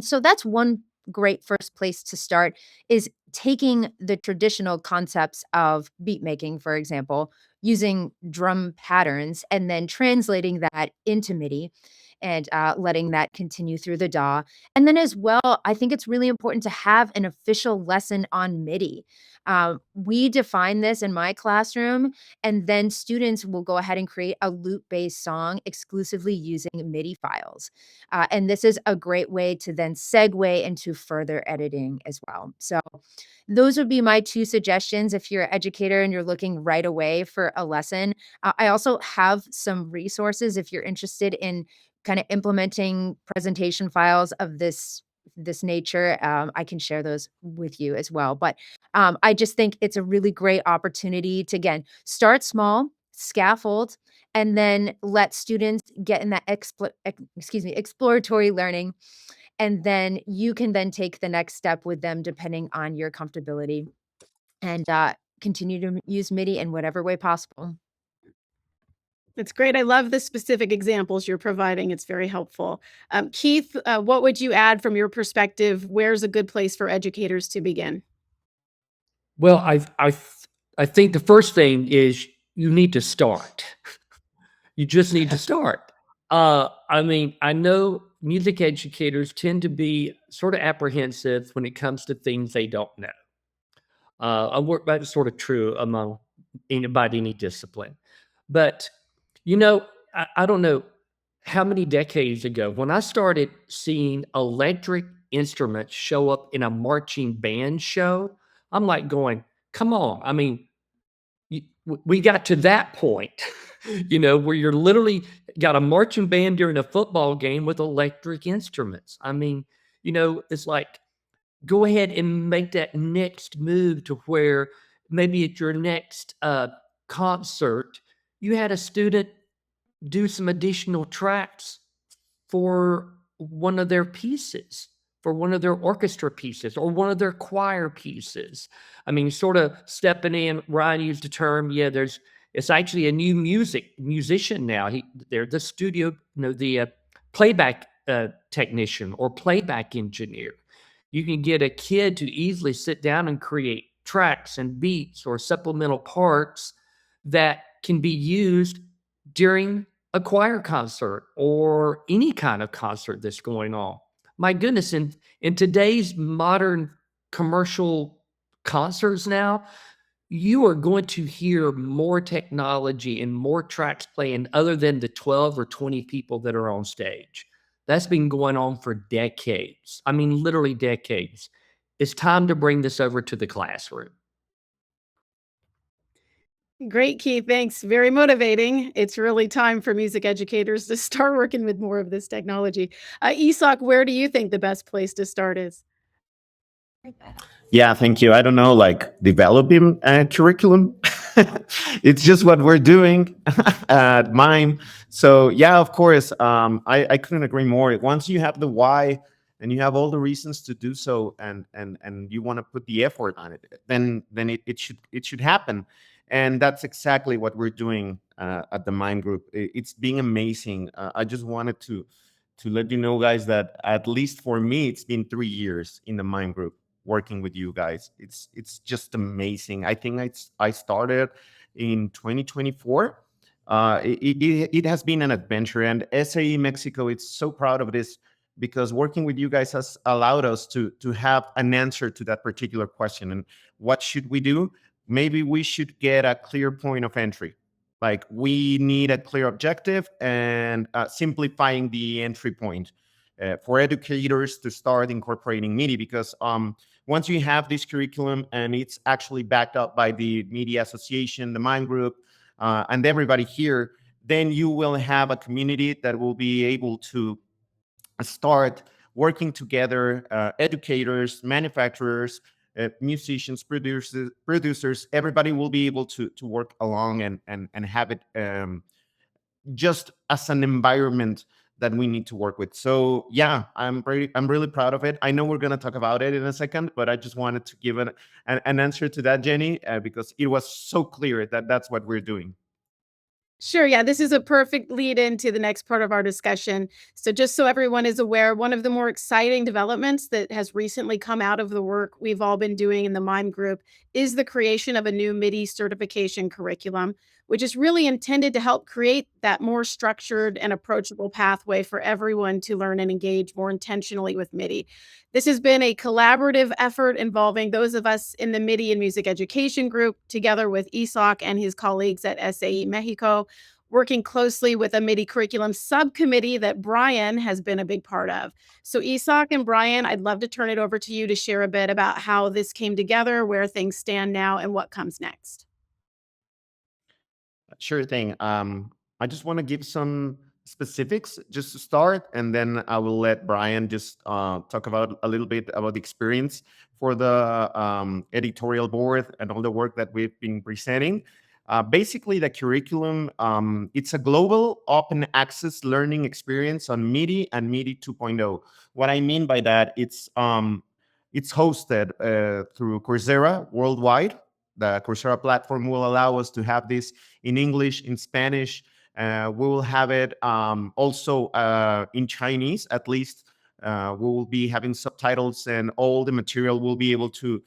So that's one great first place to start, is taking the traditional concepts of beat making, for example, using drum patterns and then translating that into MIDI. and letting that continue through the DAW. And then as well, I think it's really important to have an official lesson on MIDI. We define this in my classroom, and then students will go ahead and create a loop-based song exclusively using MIDI files. And this is a great way to then segue into further editing as well. So those would be my two suggestions if you're an educator and you're looking right away for a lesson. I also have some resources if you're interested in kind of implementing presentation files of this nature. I can share those with you as well. But I just think it's a really great opportunity to, again, start small, scaffold, and then let students get in that exploratory learning. And then you can then take the next step with them depending on your comfortability, and continue to use MIDI in whatever way possible. It's great. I love the specific examples you're providing. It's very helpful. Keith, what would you add from your perspective? Where's a good place for educators to begin? Well, I think the first thing is you need to start. You just need to start. I mean, I know music educators tend to be sort of apprehensive when it comes to things they don't know. That's sort of true among anybody, any discipline. But, I don't know how many decades ago when I started seeing electric instruments show up in a marching band show, I'm like going, come on. I mean, we got to that point, where you're literally got a marching band during a football game with electric instruments. I mean, it's like, go ahead and make that next move to where maybe at your next concert, you had a student do some additional tracks for one of their pieces, for one of their orchestra pieces, or one of their choir pieces. I mean, sort of stepping in. Ryan used the term, it's actually a new musician now. They're the studio, the playback technician or playback engineer. You can get a kid to easily sit down and create tracks and beats or supplemental parts that can be used during a choir concert or any kind of concert that's going on. My goodness, in today's modern commercial concerts now, you are going to hear more technology and more tracks playing other than the 12 or 20 people that are on stage. That's been going on for decades. I mean, literally decades. It's time to bring this over to the classroom. Great, Keith. Thanks. Very motivating. It's really time for music educators to start working with more of this technology. Isak, where do you think the best place to start is? Yeah, thank you. I don't know, like developing a curriculum. It's just what we're doing at MIME. So yeah, of course, I couldn't agree more. Once you have the why and you have all the reasons to do so, and you want to put the effort on it, then it should happen. And that's exactly what we're doing at the MIME group. It's being amazing. I just wanted to let you know, guys, that at least for me, it's been 3 years in the MIME group working with you guys. It's just amazing. I think I started in 2024. It has been an adventure, and SAE Mexico, it's so proud of this because working with you guys has allowed us to have an answer to that particular question. And what should we do? Maybe we should get a clear point of entry. Like we need a clear objective and simplifying the entry point for educators to start incorporating MIDI, because once you have this curriculum and it's actually backed up by the MIDI Association, the MIME group, and everybody here, then you will have a community that will be able to start working together, educators, manufacturers, musicians, producers, everybody will be able to work along and have it just as an environment that we need to work with. So yeah, I'm really proud of it. I know we're going to talk about it in a second, but I just wanted to give an answer to that, Jenny, because it was so clear that that's what we're doing. Sure. Yeah, this is a perfect lead into the next part of our discussion. So, just so everyone is aware, one of the more exciting developments that has recently come out of the work we've all been doing in the MIME group is the creation of a new MIDI certification curriculum. which is really intended to help create that more structured and approachable pathway for everyone to learn and engage more intentionally with MIDI. This has been a collaborative effort involving those of us in the MIDI and Music Education group, together with Isak and his colleagues at SAE Mexico, working closely with a MIDI curriculum subcommittee that Brian has been a big part of. So, Isak and Brian, I'd love to turn it over to you to share a bit about how this came together, where things stand now, and what comes next. Sure thing. I just want to give some specifics just to start, and then I will let Brian just talk about a little bit about the experience for the editorial board and all the work that we've been presenting. Basically, the curriculum, it's a global open access learning experience on MIDI and MIDI 2.0. What I mean by that, it's hosted through Coursera worldwide. The Coursera platform will allow us to have this in English, in Spanish. We will have it also in Chinese, at least. We will be having subtitles, and all the material will be able to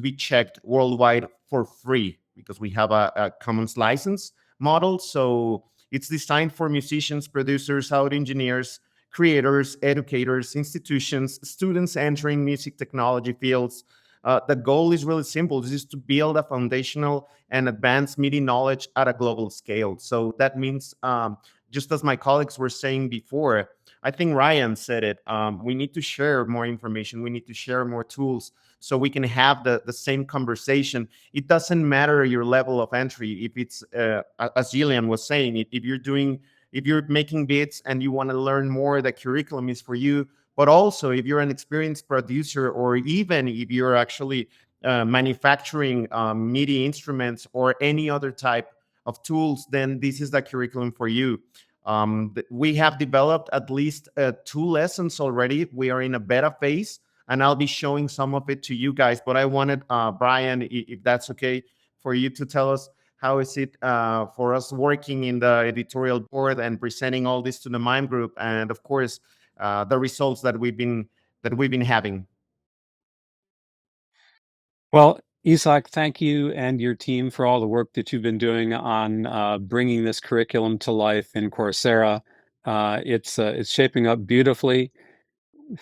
be checked worldwide for free because we have a commons license model. So it's designed for musicians, producers, audio engineers, creators, educators, institutions, students entering music technology fields. The goal is really simple. This is to build a foundational and advanced MIDI knowledge at a global scale. So that means, just as my colleagues were saying before, I think Ryan said it, we need to share more information. We need to share more tools so we can have the same conversation. It doesn't matter your level of entry. If it's, as Gillian was saying, if you're making beats and you want to learn more, the curriculum is for you. But also, if you're an experienced producer, or even if you're actually manufacturing MIDI instruments or any other type of tools, then this is the curriculum for you. We have developed at least 2 lessons already. We are in a beta phase, and I'll be showing some of it to you guys. But I wanted, Brian, if that's okay, for you to tell us how is it for us working in the editorial board and presenting all this to the MIME group, and of course, the results that we've been having. Well, Isak, thank you and your team for all the work that you've been doing on bringing this curriculum to life in Coursera. It's shaping up beautifully.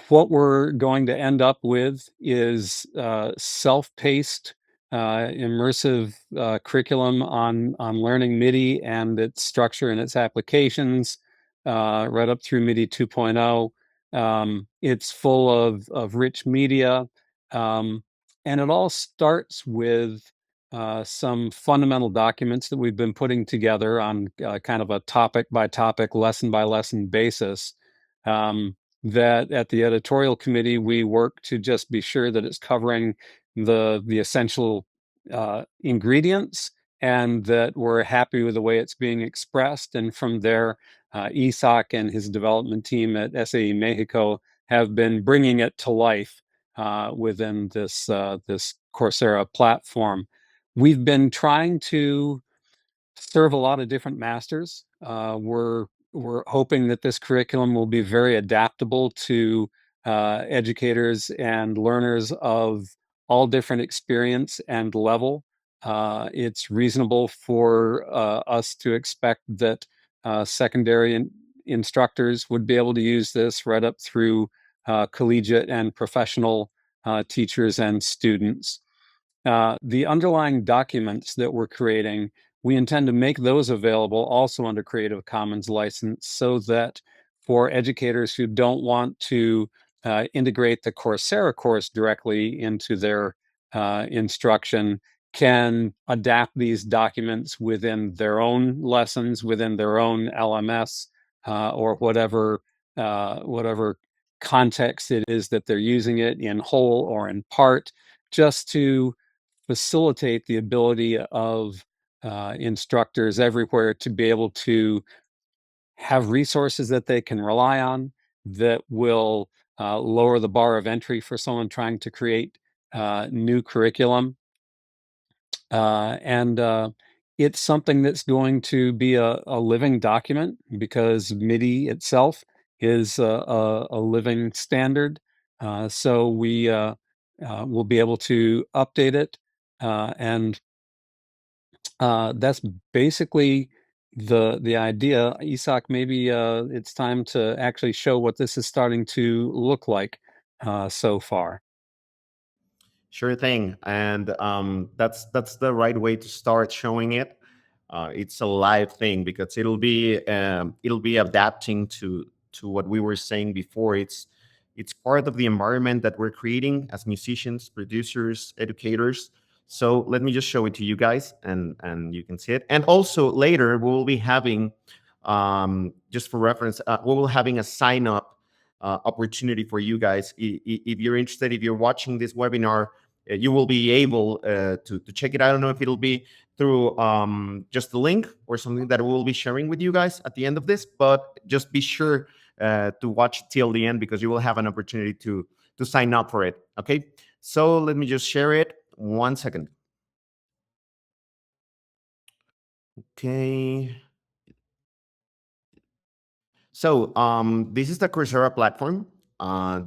What we're going to end up with is self-paced, immersive curriculum on learning MIDI and its structure and its applications, right up through MIDI 2.0. It's full of rich media, and it all starts with some fundamental documents that we've been putting together on kind of a topic by topic, lesson by lesson basis. That at the editorial committee, we work to just be sure that it's covering the essential ingredients, and that we're happy with the way it's being expressed. And from there, Isak and his development team at SAE Mexico have been bringing it to life within this Coursera platform. We've been trying to serve a lot of different masters. We're hoping that this curriculum will be very adaptable to educators and learners of all different experience and level. It's reasonable for us to expect that secondary instructors would be able to use this right up through collegiate and professional teachers and students. The underlying documents that we're creating, we intend to make those available also under Creative Commons license, so that for educators who don't want to integrate the Coursera course directly into their instruction, can adapt these documents within their own lessons, within their own LMS, or whatever context it is that they're using it, in whole or in part, just to facilitate the ability of instructors everywhere to be able to have resources that they can rely on, that will lower the bar of entry for someone trying to create new curriculum. And it's something that's going to be a living document, because MIDI itself is a living standard. So we will be able to update it and That's basically the idea. Isak, maybe it's time to actually show what this is starting to look like so far. Sure thing, and that's the right way to start showing it. It's a live thing because it'll be adapting to what we were saying before. It's part of the environment that we're creating as musicians, producers, educators. So let me just show it to you guys, and you can see it. And also later we will be having, just for reference, we will having a sign up opportunity for you guys. If you're interested, if you're watching this webinar, you will be able to check it. I don't know if it'll be through just the link or something that we'll be sharing with you guys at the end of this, but just be sure to watch till the end because you will have an opportunity to sign up for it. Okay, so let me just share it. 1 second. Okay. So this is the Coursera platform.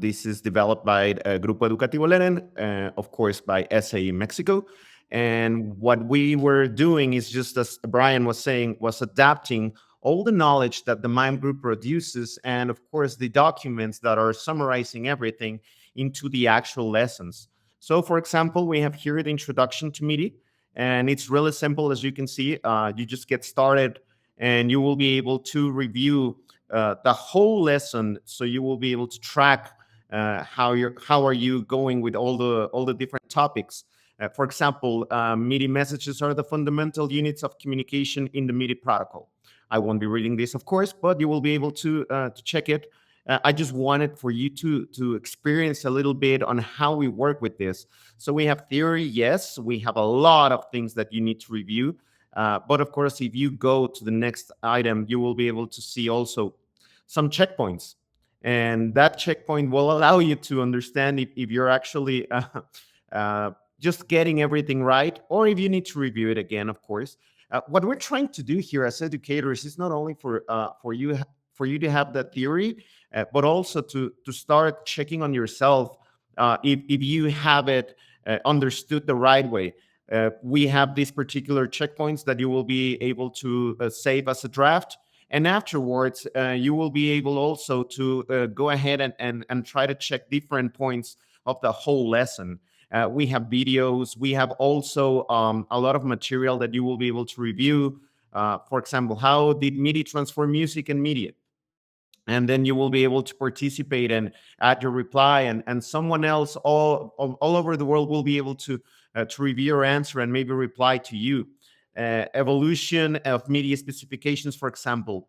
This is developed by Grupo Educativo Leren, of course, by SAE Mexico. And what we were doing is just, as Brian was saying, was adapting all the knowledge that the MIME group produces and, of course, the documents that are summarizing everything into the actual lessons. So, for example, we have here the introduction to MIDI, and it's really simple, as you can see. You just get started, and you will be able to review the whole lesson, so you will be able to track how are you going with all the different topics. For example, MIDI messages are the fundamental units of communication in the MIDI protocol. I won't be reading this, of course, but you will be able to check it. I just wanted for you to experience a little bit on how we work with this. So we have theory, yes, we have a lot of things that you need to review. But of course, if you go to the next item, you will be able to see also some checkpoints. And that checkpoint will allow you to understand if you're actually just getting everything right, or if you need to review it again, of course. What we're trying to do here as educators is not only for you to have that theory, but also to start checking on yourself if you have it understood the right way. We have these particular checkpoints that you will be able to save as a draft. And afterwards, you will be able also to go ahead and try to check different points of the whole lesson. We have videos. We have also a lot of material that you will be able to review. For example, how did MIDI transform music and media? And then you will be able to participate and add your reply, and someone else all over the world will be able to review your answer and maybe reply to you. Evolution of media specifications, for example,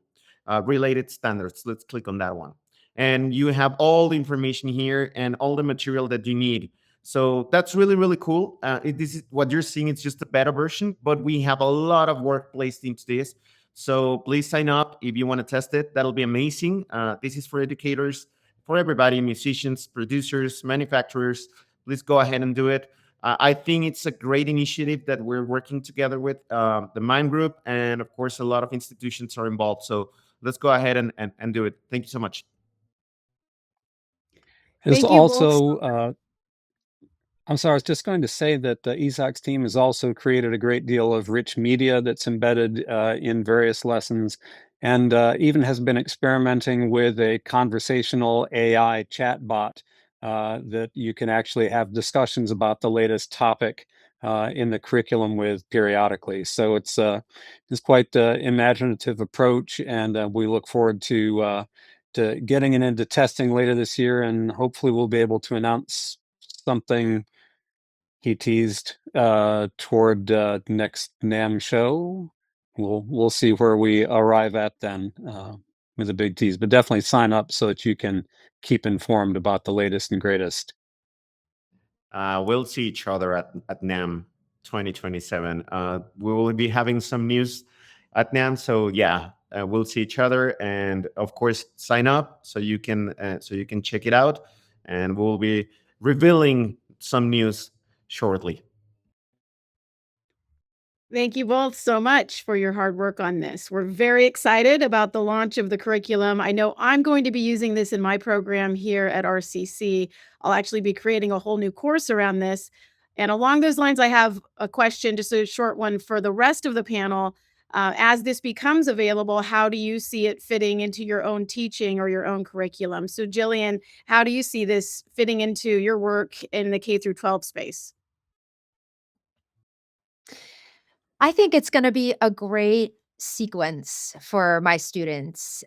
related standards. Let's click on that one. And you have all the information here and all the material that you need. So that's really, really cool. This is what you're seeing. It's just a beta version, but we have a lot of work placed into this. So please sign up if you want to test it. That'll be amazing. This is for educators, for everybody, musicians, producers, manufacturers. Please go ahead and do it. I think it's a great initiative that we're working together with the MIME group. And of course, a lot of institutions are involved. So let's go ahead and do it. Thank you so much. There's Thank you both. also I'm sorry, I was just going to say that Isaac's team has also created a great deal of rich media that's embedded in various lessons, and even has been experimenting with a conversational AI chatbot that you can actually have discussions about the latest topic in the curriculum with periodically. So it's quite an imaginative approach, and we look forward to getting it into testing later this year, and hopefully we'll be able to announce something he teased toward next NAM show. We'll see where we arrive at then with a big tease, but definitely sign up so that you can keep informed about the latest and greatest. We'll see each other at NAM 2027. We will be having some news at NAM, so yeah, we'll see each other, and of course, sign up so you can check it out, and we'll be revealing some news shortly. Thank you both so much for your hard work on this. We're very excited about the launch of the curriculum. I know I'm going to be using this in my program here at RCC. I'll actually be creating a whole new course around this. And along those lines, I have a question, just a short one for the rest of the panel. As this becomes available, how do you see it fitting into your own teaching or your own curriculum? So, Gillian, how do you see this fitting into your work in the K through 12 space? I think it's gonna be a great sequence for my students.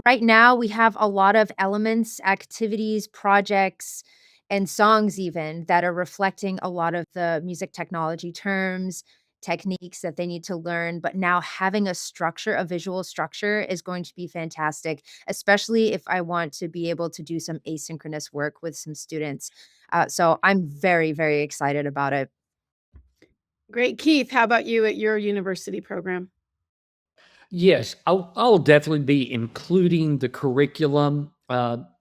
Right now, we have a lot of elements, activities, projects, and songs even that are reflecting a lot of the music technology terms, techniques that they need to learn, but now having a structure, a visual structure is going to be fantastic, especially if I want to be able to do some asynchronous work with some students. So I'm very, very excited about it. Great. Keith, how about you at your university program? Yes, I'll definitely be including the curriculum,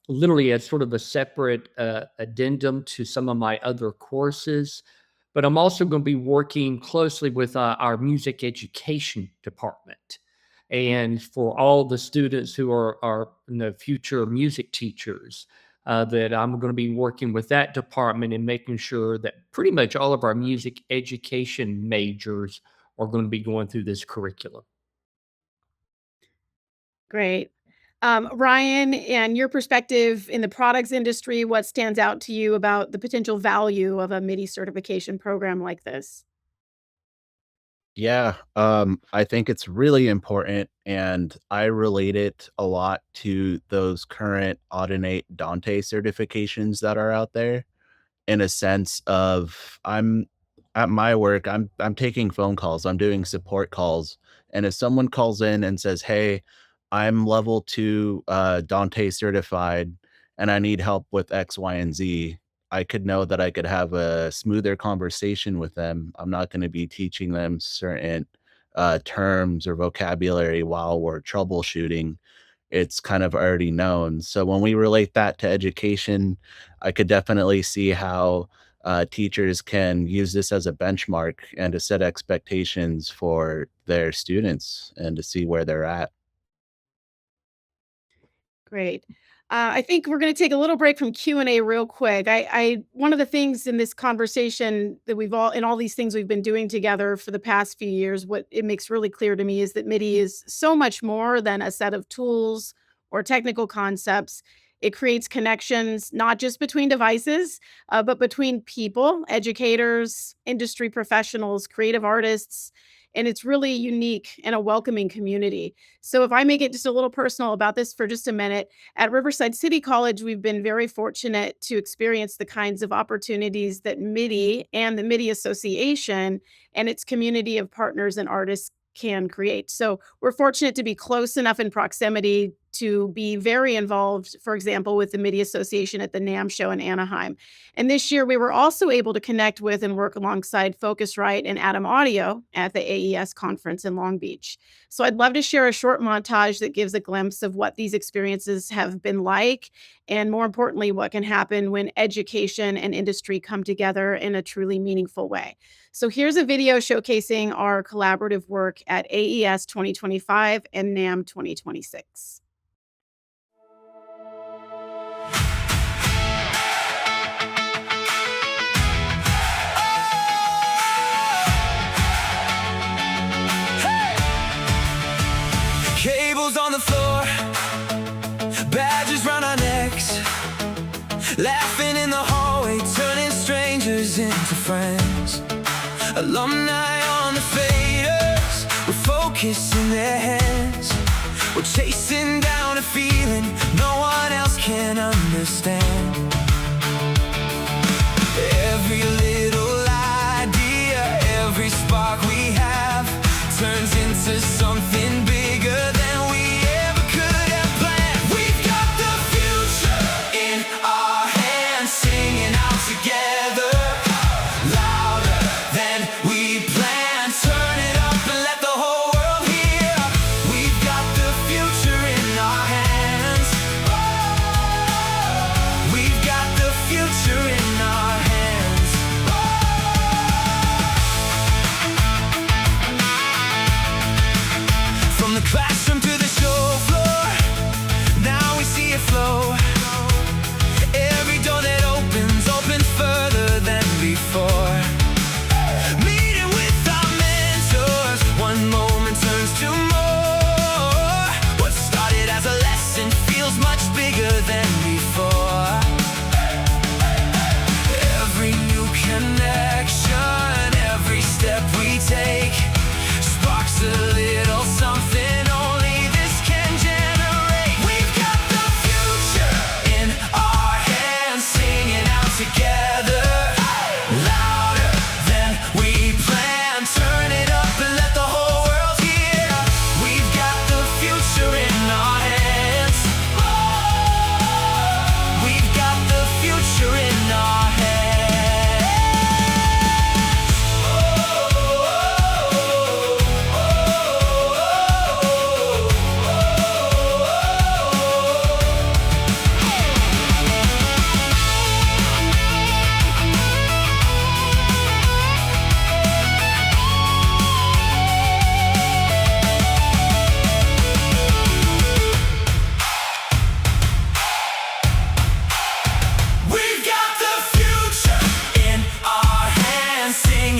literally as sort of a separate addendum to some of my other courses. But I'm also going to be working closely with our music education department. And for all the students who are in the future music teachers, that I'm going to be working with that department and making sure that pretty much all of our music education majors are going to be going through this curriculum. Great. Ryan, and your perspective in the products industry, what stands out to you about the potential value of a MIDI certification program like this? Yeah, I think it's really important, and I relate it a lot to those current Audinate Dante certifications that are out there. In a sense of I'm at my work, I'm taking phone calls, I'm doing support calls, and if someone calls in and says, "Hey, I'm level 2 Dante certified and I need help with X, Y, and Z," I could know that I could have a smoother conversation with them. I'm not going to be teaching them certain terms or vocabulary while we're troubleshooting. It's kind of already known. So when we relate that to education, I could definitely see how teachers can use this as a benchmark and to set expectations for their students and to see where they're at. Great. I think we're going to take a little break from Q&A real quick. One of the things in this conversation that in all these things we've been doing together for the past few years, what it makes really clear to me is that MIDI is so much more than a set of tools or technical concepts. It creates connections, not just between devices, but between people, educators, industry professionals, creative artists, and it's really unique and a welcoming community. So if I make it just a little personal about this for just a minute, at Riverside City College, we've been very fortunate to experience the kinds of opportunities that MIDI and the MIDI Association and its community of partners and artists can create. So we're fortunate to be close enough in proximity to be very involved, for example, with the MIDI Association at the NAMM show in Anaheim. And this year, we were also able to connect with and work alongside Focusrite and Atom Audio at the AES conference in Long Beach. So I'd love to share a short montage that gives a glimpse of what these experiences have been like, and more importantly, what can happen when education and industry come together in a truly meaningful way. So here's a video showcasing our collaborative work at AES 2025 and NAMM 2026. Cables on the floor, badges round our necks, laughing in the hallway, turning strangers into friends. Alumni on the faders, with focus in their hands. We're chasing down a feeling no one else can understand. Every little idea, every spark we have turns into something bigger than we ever could have planned. We've got the future in our hands, singing out together, louder than we planned. Turn it up and let the whole world hear. We've got the future in our hands. We've got the future in our hands.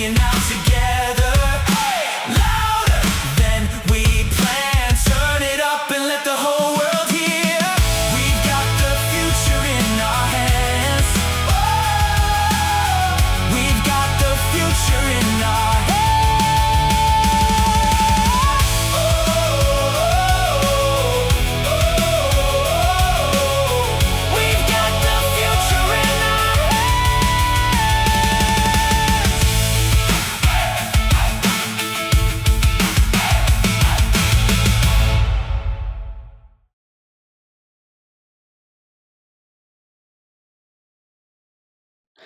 singing out together. Louder than we planned. Turn it up and let the whole world hear. We've got the future in our hands. We've got the future in our hands. We've got the future in our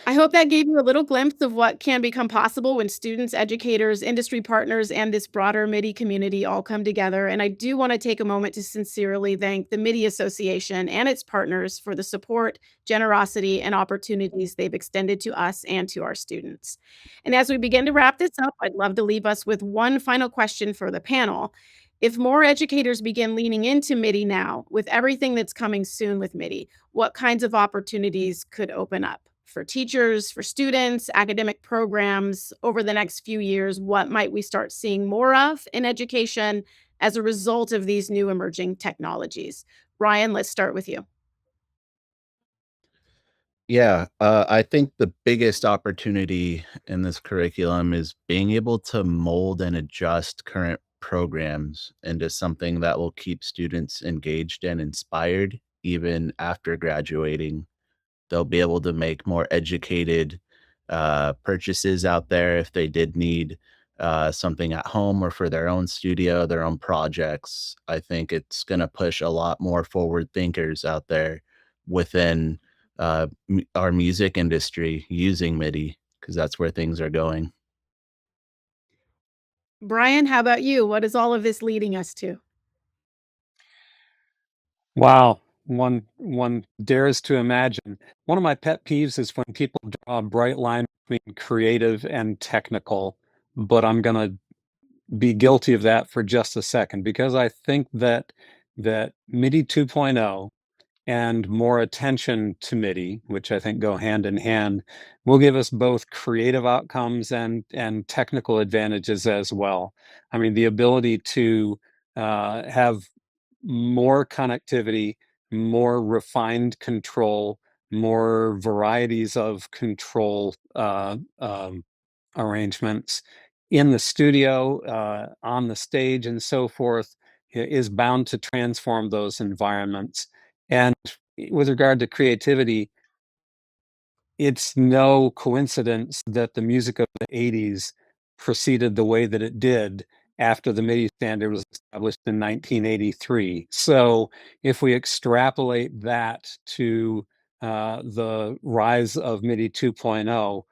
I hope that gave you a little glimpse of what can become possible when students, educators, industry partners, and this broader MIDI community all come together. And I do want to take a moment to sincerely thank the MIDI Association and its partners for the support, generosity, and opportunities they've extended to us and to our students. And as we begin to wrap this up, I'd love to leave us with one final question for the panel. If more educators begin leaning into MIDI now, with everything that's coming soon with MIDI, what kinds of opportunities could open up for teachers, for students, academic programs over the next few years? What might we start seeing more of in education as a result of these new emerging technologies? Ryan, let's start with you. Yeah, I think the biggest opportunity in this curriculum is being able to mold and adjust current programs into something that will keep students engaged and inspired even after graduating. They'll be able to make more educated purchases out there if they did need something at home or for their own studio, their own projects. I think it's going to push a lot more forward thinkers out there within our music industry using MIDI because that's where things are going. Brian, how about you? What is all of this leading us to? Wow. One dares to imagine. One of my pet peeves is when people draw a bright line between creative and technical, but I'm gonna be guilty of that for just a second because I think that MIDI 2.0 and more attention to MIDI, which I think go hand in hand, will give us both creative outcomes and technical advantages as well. I mean, the ability to have more connectivity, more refined control, more varieties of control arrangements in the studio, on the stage, and so forth, is bound to transform those environments. And with regard to creativity, it's no coincidence that the music of the 80s proceeded the way that it did after the MIDI standard was established in 1983. So if we extrapolate that to the rise of MIDI 2.0,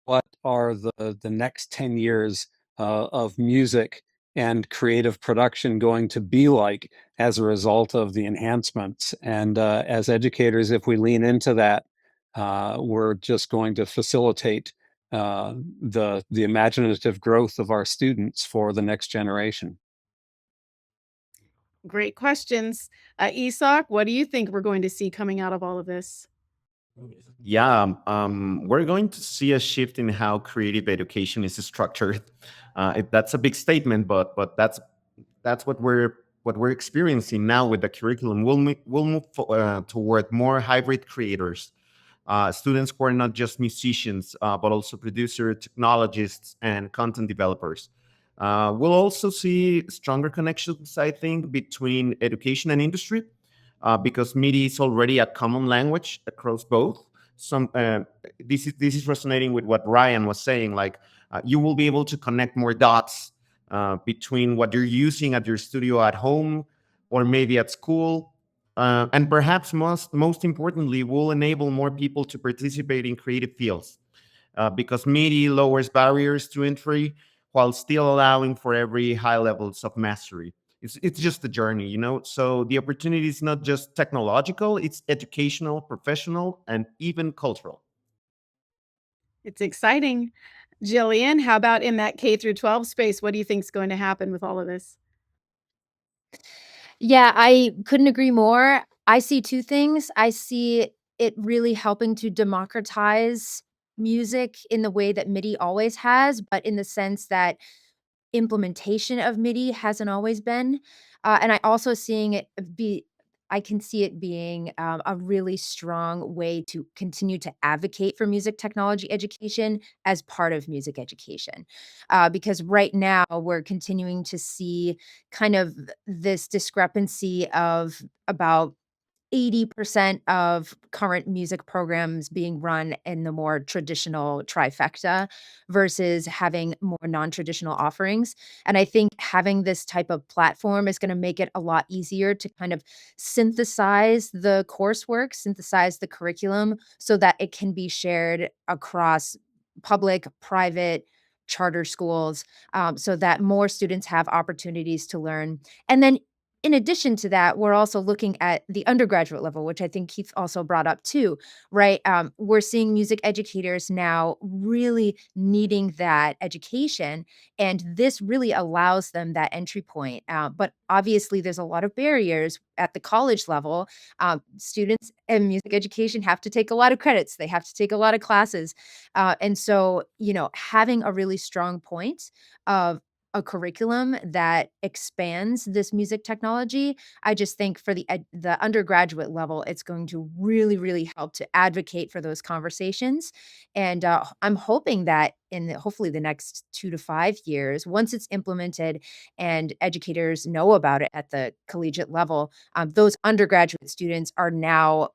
what are the next 10 years of music and creative production going to be like as a result of the enhancements? And as educators, if we lean into that, we're just going to facilitate the imaginative growth of our students for the next generation. Great questions. Isak, what do you think we're going to see coming out of all of this? Yeah, we're going to see a shift in how creative education is structured. That's a big statement, but that's what we're experiencing now with the curriculum. We'll move toward more hybrid creators, students who are not just musicians, but also producers, technologists, and content developers. We'll also see stronger connections, I think, between education and industry, because MIDI is already a common language across both. Some this is resonating with what Ryan was saying. Like you will be able to connect more dots between what you're using at your studio at home or maybe at school. And perhaps most importantly, will enable more people to participate in creative fields because MIDI lowers barriers to entry while still allowing for every high levels of mastery. It's just a journey, you know. So the opportunity is not just technological; it's educational, professional, and even cultural. It's exciting. Jillian, how about in that K through 12 space? What do you think is going to happen with all of this? Yeah, I couldn't agree more. I see two things. I see it really helping to democratize music in the way that MIDI always has, but in the sense that implementation of MIDI hasn't always been. And I can see it being a really strong way to continue to advocate for music technology education as part of music education. Because right now we're continuing to see kind of this discrepancy of about 80% of current music programs being run in the more traditional trifecta versus having more non-traditional offerings. And I think having this type of platform is going to make it a lot easier to kind of synthesize the coursework, synthesize the curriculum so that it can be shared across public, private, charter schools, so that more students have opportunities to learn. And then in addition to that, we're also looking at the undergraduate level, which I think Keith also brought up too, right? We're seeing music educators now really needing that education, and this really allows them that entry point. But obviously, there's a lot of barriers at the college level. Students in music education have to take a lot of credits, they have to take a lot of classes. And so, having a really strong point of a curriculum that expands this music technology, I just think for the undergraduate level, it's going to really, really help to advocate for those conversations. And I'm hoping that hopefully the next 2 to 5 years, once it's implemented and educators know about it at the collegiate level, those undergraduate students are now,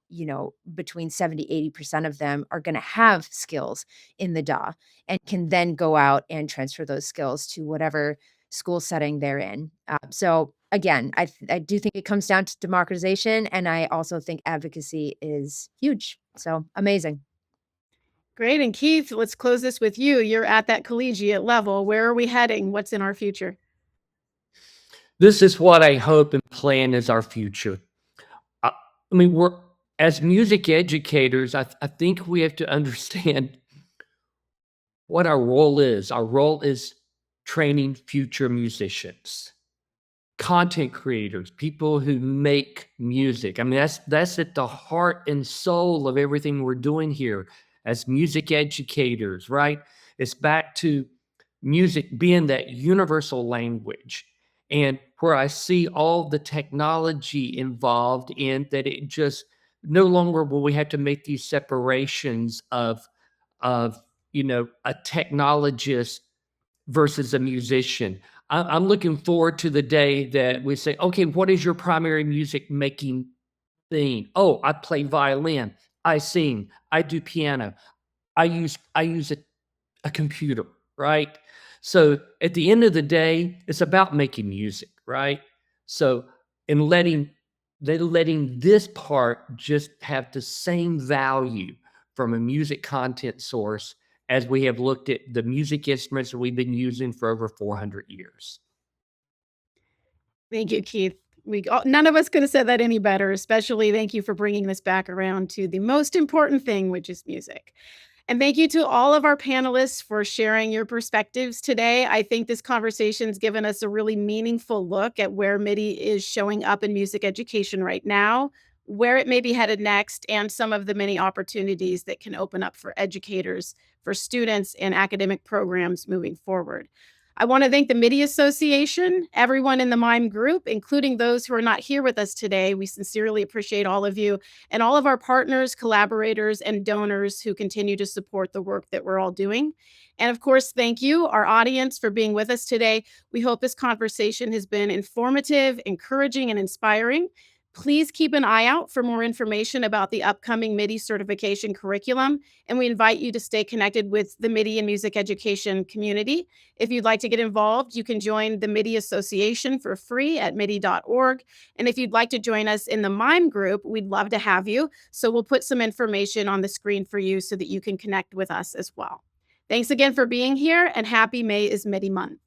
between 70-80% of them are going to have skills in the DAW and can then go out and transfer those skills to whatever school setting they're in. So again, I do think it comes down to democratization, and I also think advocacy is huge. So amazing. Great. And Keith, let's close this with you. You're at that collegiate level. Where are we heading? What's in our future? This is what I hope and plan is our future. I mean, as music educators, I think we have to understand what our role is. Our role is training future musicians, content creators, people who make music. I mean, that's at the heart and soul of everything we're doing here as music educators, right? It's back to music being that universal language. And where I see all the technology involved in that, it just no longer will we have to make these separations of a technologist versus a musician. I'm looking forward to the day that we say, okay, what is your primary music making thing? Oh, I play violin, I sing, I do piano, I use a computer, right? So at the end of the day, it's about making music, right? So in letting this part just have the same value from a music content source as we have looked at the music instruments that we've been using for over 400 years. Thank you, Keith. None of us could have said that any better, especially thank you for bringing this back around to the most important thing, which is music. And thank you to all of our panelists for sharing your perspectives today. I think this conversation's given us a really meaningful look at where MIDI is showing up in music education right now, where it may be headed next, and some of the many opportunities that can open up for educators, for students, and academic programs moving forward. I want to thank the MIDI Association, everyone in the MIME group, including those who are not here with us today. We sincerely appreciate all of you and all of our partners, collaborators, and donors who continue to support the work that we're all doing. And of course, thank you, our audience, for being with us today. We hope this conversation has been informative, encouraging, and inspiring. Please keep an eye out for more information about the upcoming MIDI certification curriculum, and we invite you to stay connected with the MIDI and music education community. If you'd like to get involved, you can join the MIDI Association for free at midi.org. And if you'd like to join us in the MIME group, we'd love to have you. So we'll put some information on the screen for you so that you can connect with us as well. Thanks again for being here, and happy May is MIDI month.